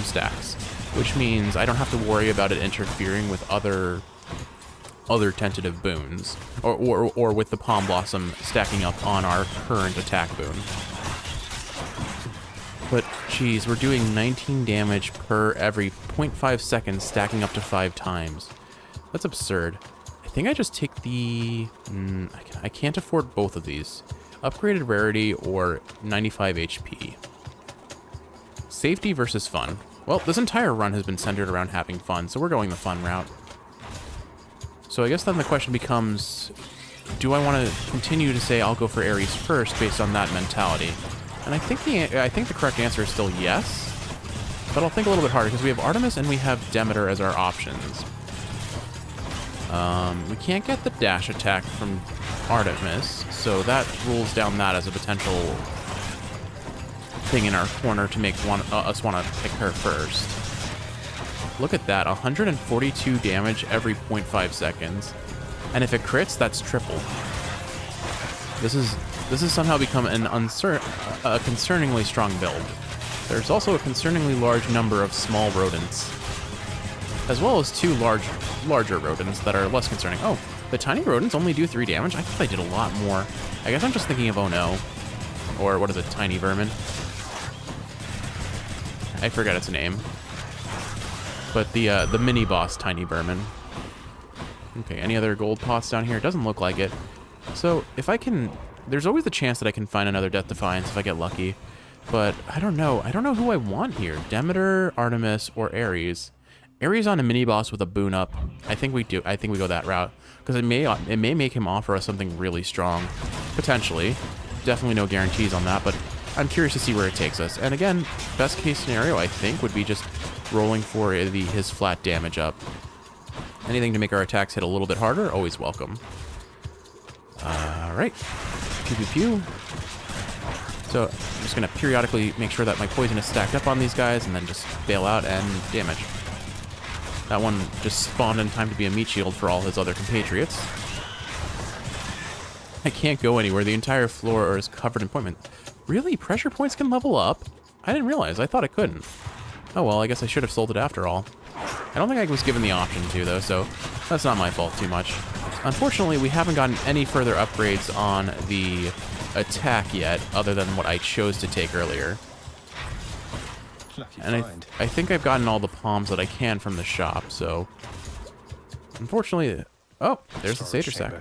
stacks, which means I don't have to worry about it interfering with other tentative boons, or with the Palm Blossom stacking up on our current attack boon. But geez, we're doing 19 damage per every 0.5 seconds, stacking up to 5 times. That's absurd. I think I just take the... I can't afford both of these. Upgraded rarity or 95 HP. Safety versus fun. Well, this entire run has been centered around having fun, so we're going the fun route. So I guess then the question becomes, do I want to continue to say I'll go for Ares first based on that mentality? And I think the correct answer is still yes. But I'll think a little bit harder because we have Artemis and we have Demeter as our options. We can't get the dash attack from Artemis, so that rules down that as a potential thing in our corner to make us want to pick her first. Look at that, 142 damage every 0.5 seconds. And if it crits, that's triple. This has somehow become a concerningly strong build. There's also a concerningly large number of small rodents, as well as two larger rodents that are less concerning. Oh, the tiny rodents only do 3 damage? I thought they did a lot more. I guess I'm just thinking of Oh No. Or what is it, tiny vermin? I forget its name. But the mini boss tiny vermin. Okay, any other gold pots down here? It doesn't look like it. So if I can, there's always the chance that I can find another Death Defiance if I get lucky. But I don't know. I don't know who I want here. Demeter, Artemis, or Ares. Ares on a mini boss with a boon up. I think we do. I think we go that route because it may make him offer us something really strong, potentially. Definitely no guarantees on that, but I'm curious to see where it takes us. And again, best case scenario I think would be just rolling for his flat damage up. Anything to make our attacks hit a little bit harder, always welcome. All right, pew pew pew. So I'm just gonna periodically make sure that my poison is stacked up on these guys and then just bail out and damage. That one just spawned in time to be a meat shield for all his other compatriots. I can't go anywhere. The entire floor is covered in pointment. Really? Pressure points can level up? I didn't realize. I thought it couldn't. Oh well, I guess I should have sold it after all. I don't think I was given the option to though, so that's not my fault too much. Unfortunately, we haven't gotten any further upgrades on the attack yet, other than what I chose to take earlier. And I think I've gotten all the palms that I can from the shop, so... Unfortunately... Oh, there's the Satyr Sack.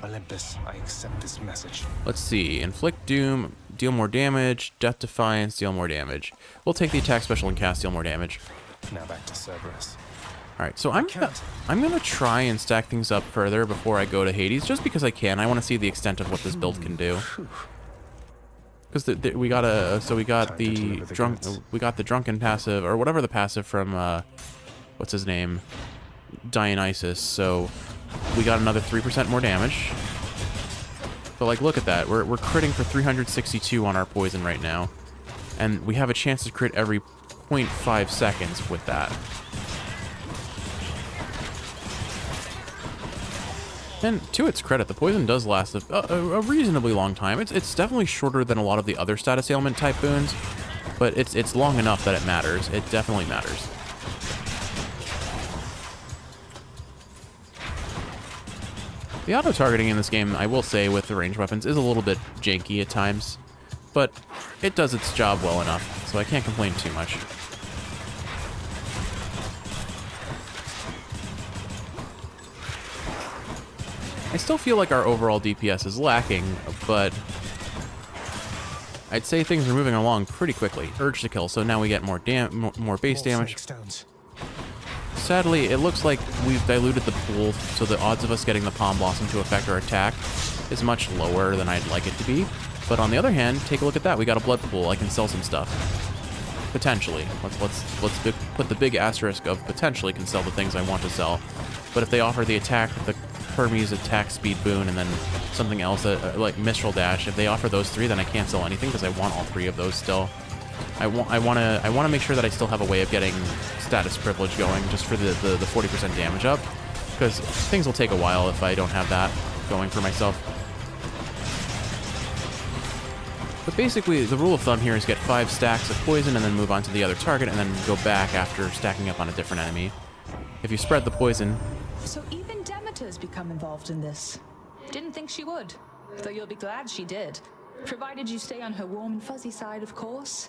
Olympus, I accept this message. Let's see. Inflict Doom, deal more damage. Death Defiance, deal more damage. We'll take the attack special and cast deal more damage. Now back to Cerberus. Alright, so I'm gonna try and stack things up further before I go to Hades, just because I can. I want to see the extent of what this build can do. Because we got the drunken passive, or whatever the passive from what's his name, Dionysus. So we got another 3% more damage. But like, look at that. We're critting for 362 on our poison right now, and we have a chance to crit every 0.5 seconds with that. And to its credit, the poison does last a reasonably long time. It's definitely shorter than a lot of the other status ailment type boons, but it's long enough that it matters. It definitely matters. The auto-targeting in this game, I will say, with the ranged weapons, is a little bit janky at times, but it does its job well enough, so I can't complain too much. I still feel like our overall DPS is lacking, but I'd say things are moving along pretty quickly. Urge to kill, so now we get more base damage. Sadly, it looks like we've diluted the pool, so the odds of us getting the Palm Blossom to affect our attack is much lower than I'd like it to be. But on the other hand, take a look at that. We got a blood pool. I can sell some stuff. Potentially. Let's put the big asterisk of potentially can sell the things I want to sell. But if they offer the attack, the Hermes attack speed boon, and then something else like Mistral Dash, if they offer those three, then I can't sell anything because I want all three of those still. I want to make sure that I still have a way of getting status privilege going, just for the 40% damage up, because things will take a while if I don't have that going for myself. But basically, the rule of thumb here is get 5 stacks of poison and then move on to the other target, and then go back after stacking up on a different enemy. If you spread the poison... So even Demeter's become involved in this. Didn't think she would, though you'll be glad she did. Provided you stay on her warm and fuzzy side, of course.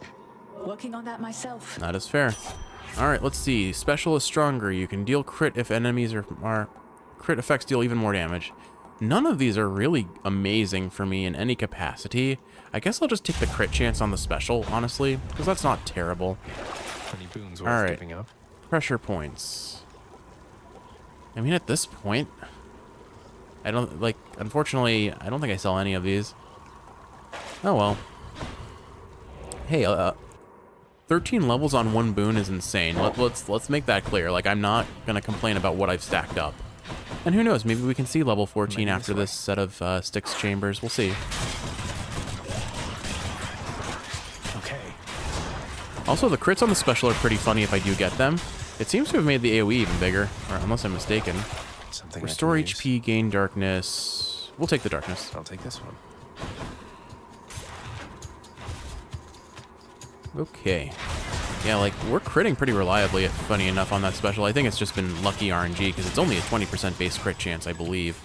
Working on that myself. That is fair. Alright, let's see. Special is stronger. You can deal crit if enemies are crit effects deal even more damage. None of these are really amazing for me in any capacity. I guess I'll just take the crit chance on the special, honestly, because that's not terrible. Any boons worth giving up? Pressure points. I mean, at this point, I don't, like, unfortunately, I don't think I sell any of these. Oh, well. Hey, 13 levels on one boon is insane. Let's make that clear. Like, I'm not gonna complain about what I've stacked up. And who knows, maybe we can see level 14 after this set of Styx chambers. We'll see. Okay. Also, the crits on the special are pretty funny if I do get them. It seems to have made the AoE even bigger, or unless I'm mistaken. Something Restore I can use. HP, gain darkness. We'll take the darkness. I'll take this one. Okay. Yeah, like, we're critting pretty reliably, funny enough, on that special. I think it's just been lucky RNG, because it's only a 20% base crit chance, I believe.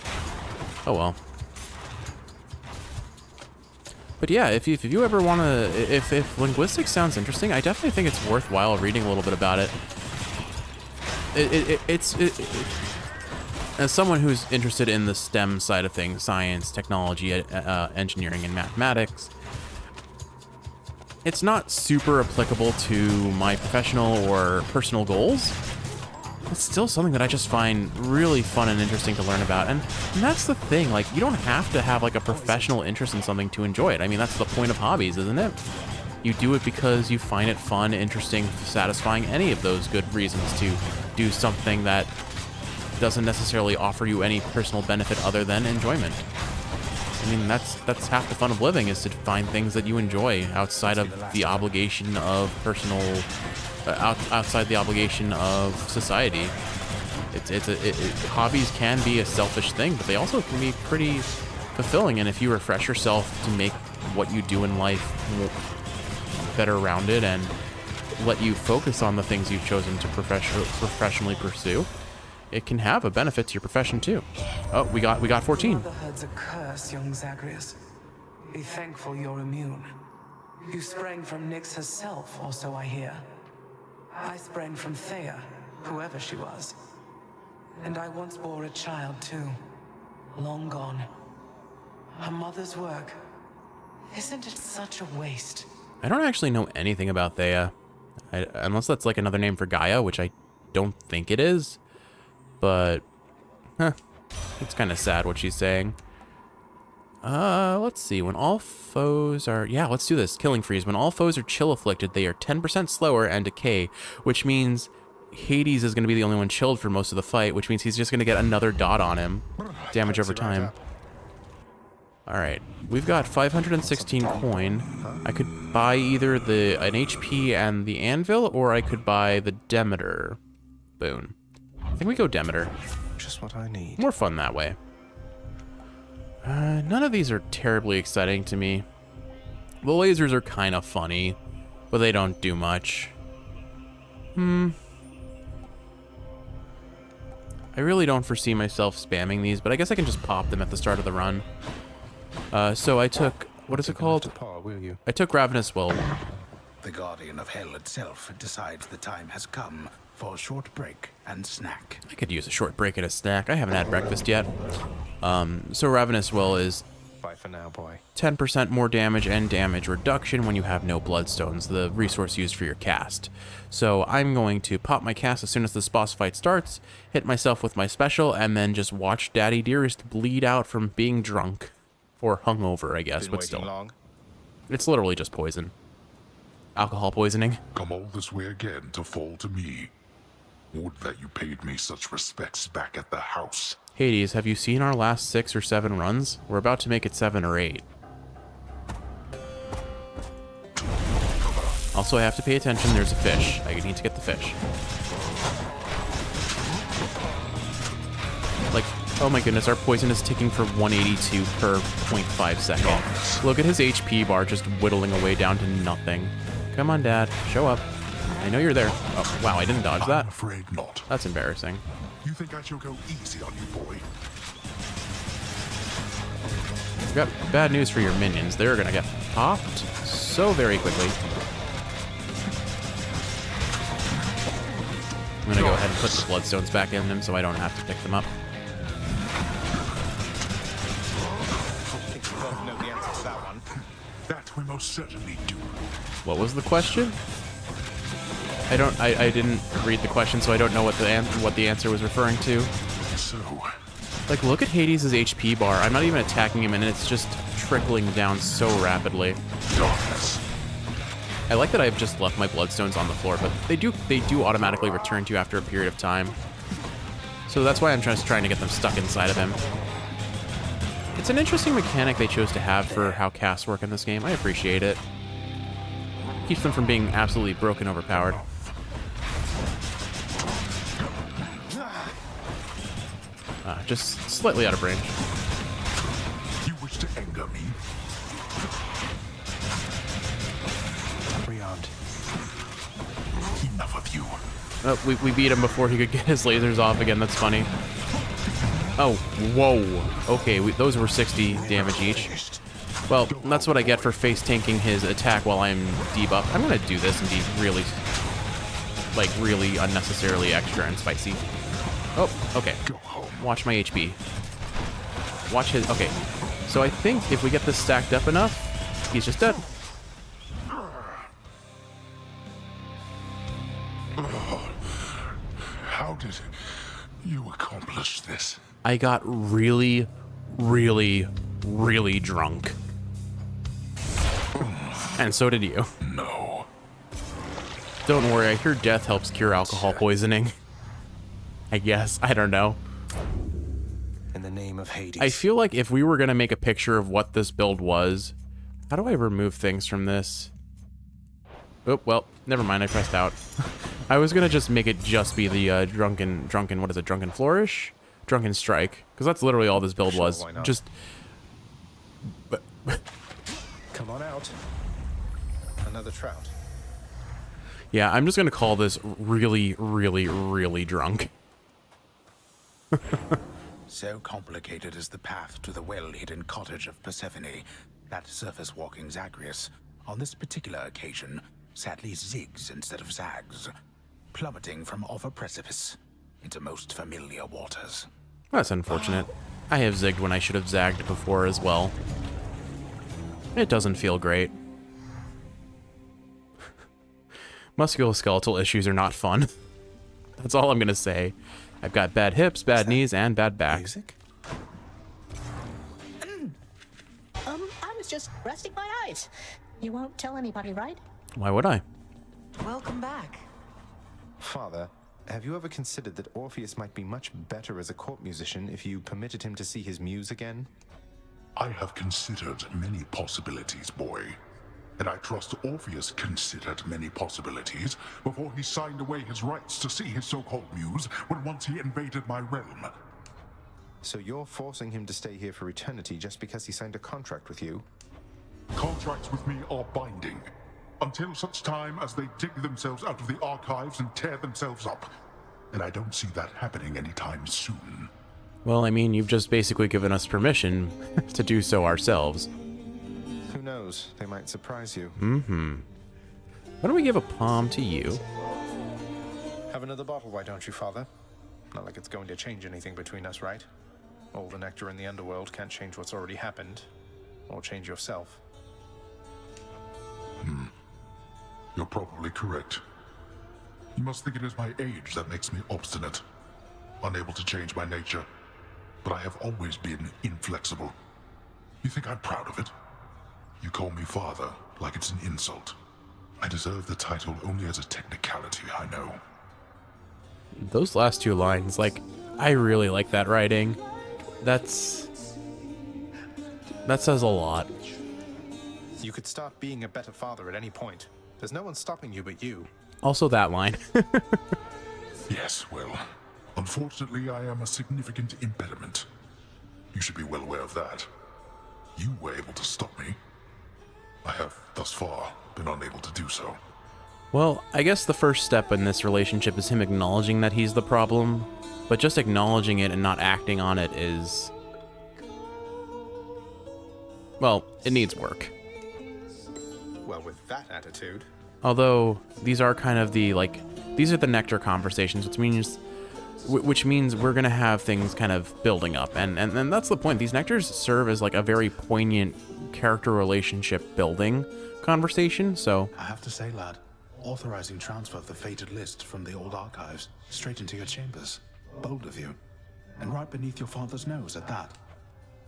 Oh, well. But yeah, if you ever want to... If linguistics sounds interesting, I definitely think it's worthwhile reading a little bit about it. As someone who's interested in the STEM side of things, science, technology, engineering, and mathematics, it's not super applicable to my professional or personal goals. It's still something that I just find really fun and interesting to learn about. And that's the thing, like, you don't have to have, like, a professional interest in something to enjoy it. I mean, that's the point of hobbies, isn't it? You do it because you find it fun, interesting, satisfying, any of those good reasons to do something that doesn't necessarily offer you any personal benefit other than enjoyment. I mean, that's half the fun of living, is to find things that you enjoy outside of the obligation of personal, outside the obligation of society. Hobbies can be a selfish thing, but they also can be pretty fulfilling. And if you refresh yourself to make what you do in life better rounded and let you focus on the things you've chosen to professionally pursue, it can have a benefit to your profession too. Oh, we got 14. Motherhood's a curse, young Zagreus. Be thankful you're immune. You sprang from Nyx herself, or so I hear. I sprang from Thea, whoever she was. And I once bore a child too. Long gone. Her mother's work. Isn't it such a waste? I don't actually know anything about Thea. Unless that's like another name for Gaia, which I don't think it is. But, it's kind of sad what she's saying. Let's see. When all foes are... Yeah, let's do this. Killing Freeze. When all foes are chill afflicted, they are 10% slower and decay, which means Hades is going to be the only one chilled for most of the fight, which means he's just going to get another dot on him. Damage over time. Alright. We've got 516 coin. I could buy either an HP and the anvil, or I could buy the Demeter boon. I think we go Demeter. Just what I need. More fun that way. None of these are terribly exciting to me. The lasers are kind of funny, but they don't do much. I really don't foresee myself spamming these, but I guess I can just pop them at the start of the run. So I took... What is it called? I took Ravenous Will. The Guardian of Hell itself decides the time has come for a short break and snack. I could use a short break and a snack. I haven't had breakfast yet. So Ravenous Will is... Bye for now, boy. 10% more damage and damage reduction when you have no bloodstones, the resource used for your cast. So I'm going to pop my cast as soon as this boss fight starts, hit myself with my special, and then just watch Daddy Dearest bleed out from being drunk. Or hungover, I guess, but still. Long? It's literally just poison. Alcohol poisoning. Come all this way again to fall to me. Would that you paid me such respects back at the house. Hades, have you seen our last 6 or 7 runs? We're about to make it 7 or 8. Also, I have to pay attention. There's a fish. I need to get the fish. Like, oh my goodness, our poison is ticking for 182 per 0.5 second. Look at his HP bar just whittling away down to nothing. Come on, Dad. Show up. I know you're there. Oh, wow, I didn't dodge that. I'm afraid not. That's embarrassing. You think I shall go easy on you, boy? I've got bad news for your minions. They're gonna get popped so very quickly. I'm gonna go ahead and put the bloodstones back in them so I don't have to pick them up. That we most certainly do. What was the question? I didn't read the question, so I don't know what the answer was referring to. So, Like, look at Hades' HP bar. I'm not even attacking him, and it's just trickling down so rapidly. I like that I've just left my bloodstones on the floor, but they do automatically return to you after a period of time. So that's why I'm just trying to get them stuck inside of him. It's an interesting mechanic they chose to have for how casts work in this game. I appreciate it. Keeps them from being absolutely broken overpowered. Just slightly out of range. You wish to anger me? Beyond. Enough of you. Oh, we beat him before he could get his lasers off again. That's funny. Oh, whoa. Okay, those were 60 damage each. Well, that's what I get for face tanking his attack while I'm debuffed. I'm gonna do this and be really, like, really unnecessarily extra and spicy. Oh, okay. Watch my HP. Watch his... Okay. So I think if we get this stacked up enough, he's just dead. How did you accomplish this? I got really, really, really drunk. And so did you. No. Don't worry, I hear death helps cure alcohol poisoning. I guess. I don't know. In the name of Hades. I feel like if we were going to make a picture of what this build was... How do I remove things from this? Oh, well, never mind, I pressed out. I was going to just make it just be the drunken, what is it, drunken flourish? Drunken strike. Because that's literally all this build was. Why not? Just... Come on out. Another trout. Yeah, I'm just going to call this really, really, really drunk. So complicated is the path to the well-hidden cottage of Persephone that surface-walking Zagreus, on this particular occasion, sadly zigs instead of zags, plummeting from off a precipice into most familiar waters. That's unfortunate. I have zigged when I should have zagged before as well. It doesn't feel great. Musculoskeletal issues are not fun. That's all I'm going to say. I've got bad hips, bad knees, and bad back. Music? I was just resting my eyes. You won't tell anybody, right? Why would I? Welcome back. Father, have you ever considered that Orpheus might be much better as a court musician if you permitted him to see his muse again? I have considered many possibilities, boy. And I trust Orpheus considered many possibilities before he signed away his rights to see his so-called muse when once he invaded my realm. So you're forcing him to stay here for eternity just because he signed a contract with you? Contracts with me are binding, until such time as they dig themselves out of the archives and tear themselves up. And I don't see that happening anytime soon. Well, I mean, you've just basically given us permission to do so ourselves. Who knows? They might surprise you. Mm-hmm. Why don't we give a palm to you? Have another bottle, why don't you, Father? Not like it's going to change anything between us, right? All the nectar in the underworld can't change what's already happened. Or change yourself. You're probably correct. You must think it is my age that makes me obstinate, unable to change my nature. But I have always been inflexible. You think I'm proud of it? You call me father, like it's an insult. I deserve the title only as a technicality, I know. Those last two lines, like, I really like that writing. That says a lot. You could start being a better father at any point. There's no one stopping you but you. Also that line. Yes, well, unfortunately I am a significant impediment. You should be well aware of that. You were able to stop me. I have, thus far, been unable to do so. Well, I guess the first step in this relationship is him acknowledging that he's the problem, but just acknowledging it and not acting on it is... well, it needs work. Well, with that attitude... Although, these are kind of the, like, these are the nectar conversations, which means we're going to have things kind of building up, and that's the point. These nectars serve as, like, a very poignant character relationship building conversation, so... I have to say, lad, authorizing transfer of the fated list from the old archives straight into your chambers. Bold of you. And right beneath your father's nose at that.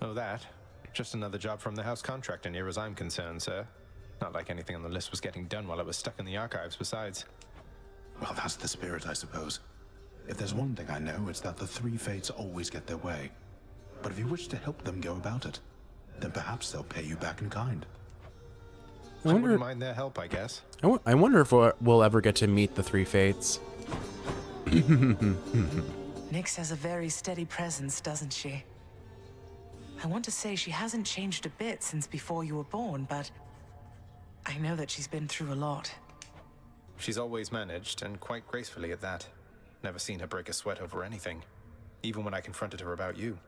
Oh, that? Just another job from the house contractor near as I'm concerned, sir. Not like anything on the list was getting done while it was stuck in the archives besides. Well, that's the spirit, I suppose. If there's one thing I know, it's that the three fates always get their way. But if you wish to help them go about it, then perhaps they'll pay you back in kind. I wouldn't mind their help, I guess. I wonder if we'll ever get to meet the three fates. Nyx has a very steady presence, doesn't she? I want to say she hasn't changed a bit since before you were born, but I know that she's been through a lot. She's always managed, and quite gracefully at that. Never seen her break a sweat over anything, even when I confronted her about you.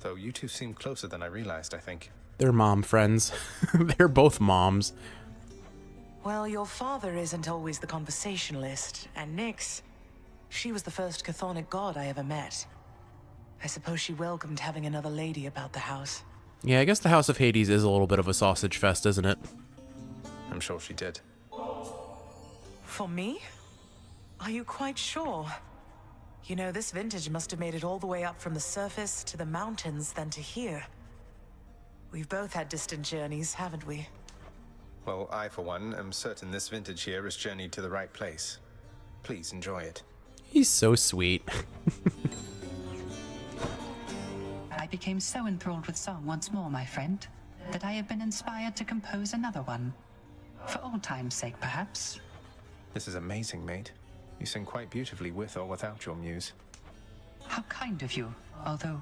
Though you two seem closer than I realized, I think. They're mom friends. They're both moms. Well, your father isn't always the conversationalist, and Nyx, she was the first chthonic god I ever met. I suppose she welcomed having another lady about the house. Yeah, I guess the House of Hades is a little bit of a sausage fest, isn't it? I'm sure she did. For me? Are you quite sure? You know, this vintage must have made it all the way up from the surface to the mountains, then to here. We've both had distant journeys, haven't we? Well, I, for one, am certain this vintage here has journeyed to the right place. Please enjoy it. He's so sweet. I became so enthralled with song once more, my friend, that I have been inspired to compose another one. For old time's sake, perhaps. This is amazing, mate. You sing quite beautifully with or without your muse. How kind of you, although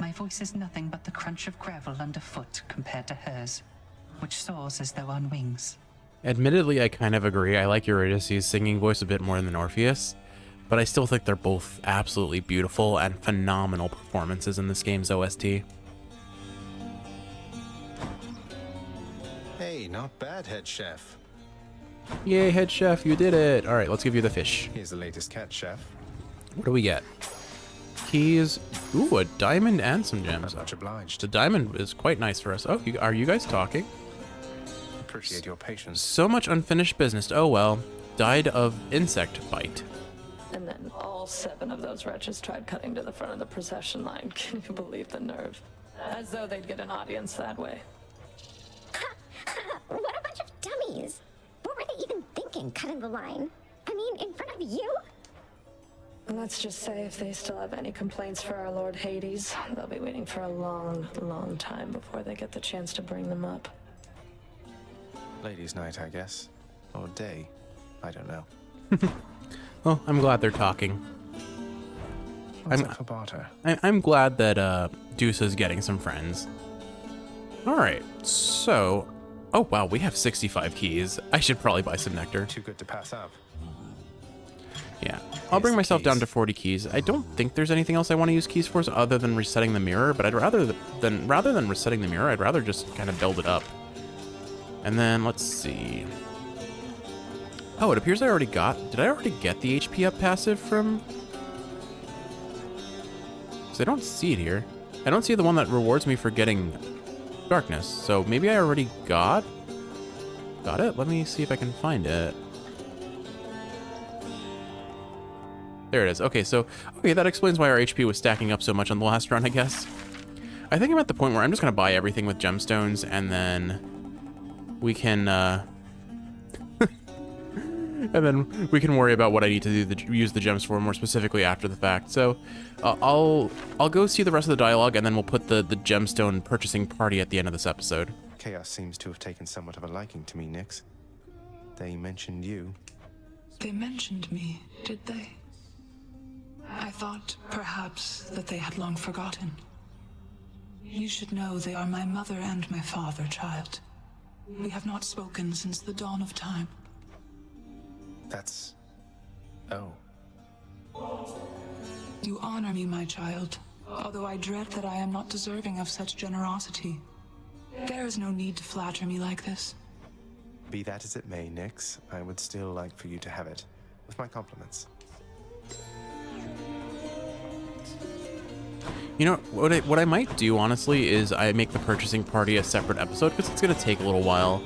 my voice is nothing but the crunch of gravel underfoot compared to hers, which soars as though on wings. Admittedly, I kind of agree. I like Eurydice's singing voice a bit more than Orpheus, but I still think they're both absolutely beautiful and phenomenal performances in this game's OST. Hey, not bad, head chef. Yay, head chef, you did it. All right, let's give you the fish. Here's the latest cat, chef. What do we get? Keys. Ooh, a diamond and some gems. Much obliged. The diamond is quite nice for us. Oh, are you guys talking? Appreciate your patience. So much unfinished business. Oh well. Died of insect bite. And then all 7 of those wretches tried cutting to the front of the procession line. Can you believe the nerve? As though they'd get an audience that way. What a bunch of dummies! What were they even thinking, cutting the line? I mean, in front of you? Let's just say if they still have any complaints for our Lord Hades, they'll be waiting for a long, long time before they get the chance to bring them up. Ladies' night, I guess. Or day. I don't know. Well, I'm glad they're talking. What's up for barter? I'm glad that Deuce is getting some friends. All right, so... Oh, wow, we have 65 keys. I should probably buy some nectar. Too good to pass up. Yeah, I'll bring myself down to 40 keys. I don't think there's anything else I want to use keys for other than resetting the mirror, but rather than resetting the mirror, I'd rather just kind of build it up. And then, let's see. Oh, it appears I already got... Did I already get the HP up passive from... Because I don't see it here. I don't see the one that rewards me for getting darkness. So maybe I already got it? Let me see if I can find it. There it is. Okay, so... Okay, that explains why our HP was stacking up so much on the last run, I guess. I think I'm at the point where I'm just going to buy everything with gemstones, and then... we can, and then we can worry about what I need to use the gems for more specifically after the fact. So I'll go see the rest of the dialogue, and then we'll put the gemstone purchasing party at the end of this episode. Chaos seems to have taken somewhat of a liking to me, Nyx. They mentioned you. They mentioned me, did they? I thought, perhaps, that they had long forgotten. You should know they are my mother and my father, child. We have not spoken since the dawn of time. That's... oh. You honor me, my child, although I dread that I am not deserving of such generosity. There is no need to flatter me like this. Be that as it may, Nyx, I would still like for you to have it. With my compliments. You know, what I might do, honestly, is I make the purchasing party a separate episode, because it's going to take a little while.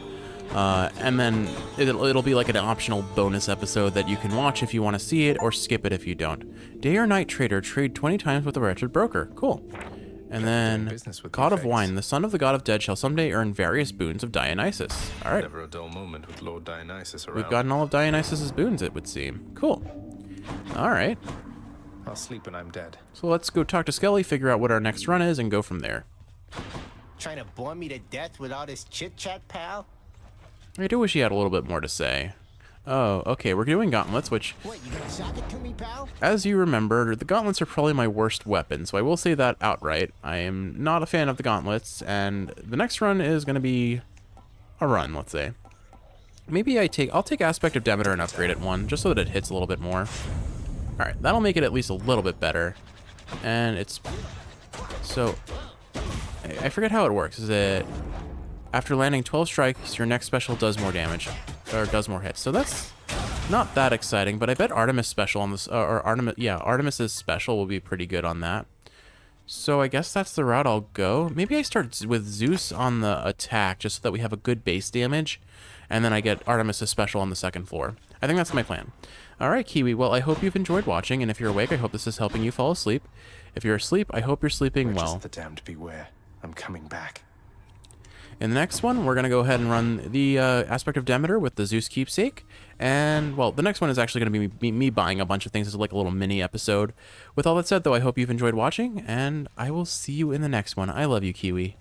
And then it'll be like an optional bonus episode that you can watch if you want to see it, or skip it if you don't. Day or night trader, trade 20 times with the wretched broker. Cool. And then God of Wine, the son of the god of dead, shall someday earn various boons of Dionysus. All right. Never a dull moment with Lord Dionysus around. We've gotten all of Dionysus's boons, it would seem. Cool. All right. I'll sleep when I'm dead. So let's go talk to Skelly, figure out what our next run is, and go from there. Trying to bore me to death with all this chit-chat, pal? I do wish he had a little bit more to say. Oh, okay, we're doing gauntlets, which, What, you gonna sock it to me, pal? as you remember, the gauntlets are probably my worst weapon, so I will say that outright. I am not a fan of the gauntlets, and the next run is going to be a run, let's say. Maybe I'll take Aspect of Demeter and upgrade it 1, just so that it hits a little bit more. Alright, that'll make it at least a little bit better. And it's... So... I forget how it works. Is it... After landing 12 strikes, your next special does more damage. Or does more hits. So that's not that exciting, but I bet Artemis special on this... Artemis's special will be pretty good on that. So I guess that's the route I'll go. Maybe I start with Zeus on the attack, just so that we have a good base damage. And then I get Artemis's special on the second floor. I think that's my plan. Alright, Kiwi, well, I hope you've enjoyed watching, and if you're awake, I hope this is helping you fall asleep. If you're asleep, I hope you're sleeping well. The damned beware. I'm coming back. In the next one, we're going to go ahead and run the Aspect of Demeter with the Zeus keepsake. And, well, the next one is actually going to be me buying a bunch of things. It's like a little mini episode. With all that said, though, I hope you've enjoyed watching, and I will see you in the next one. I love you, Kiwi.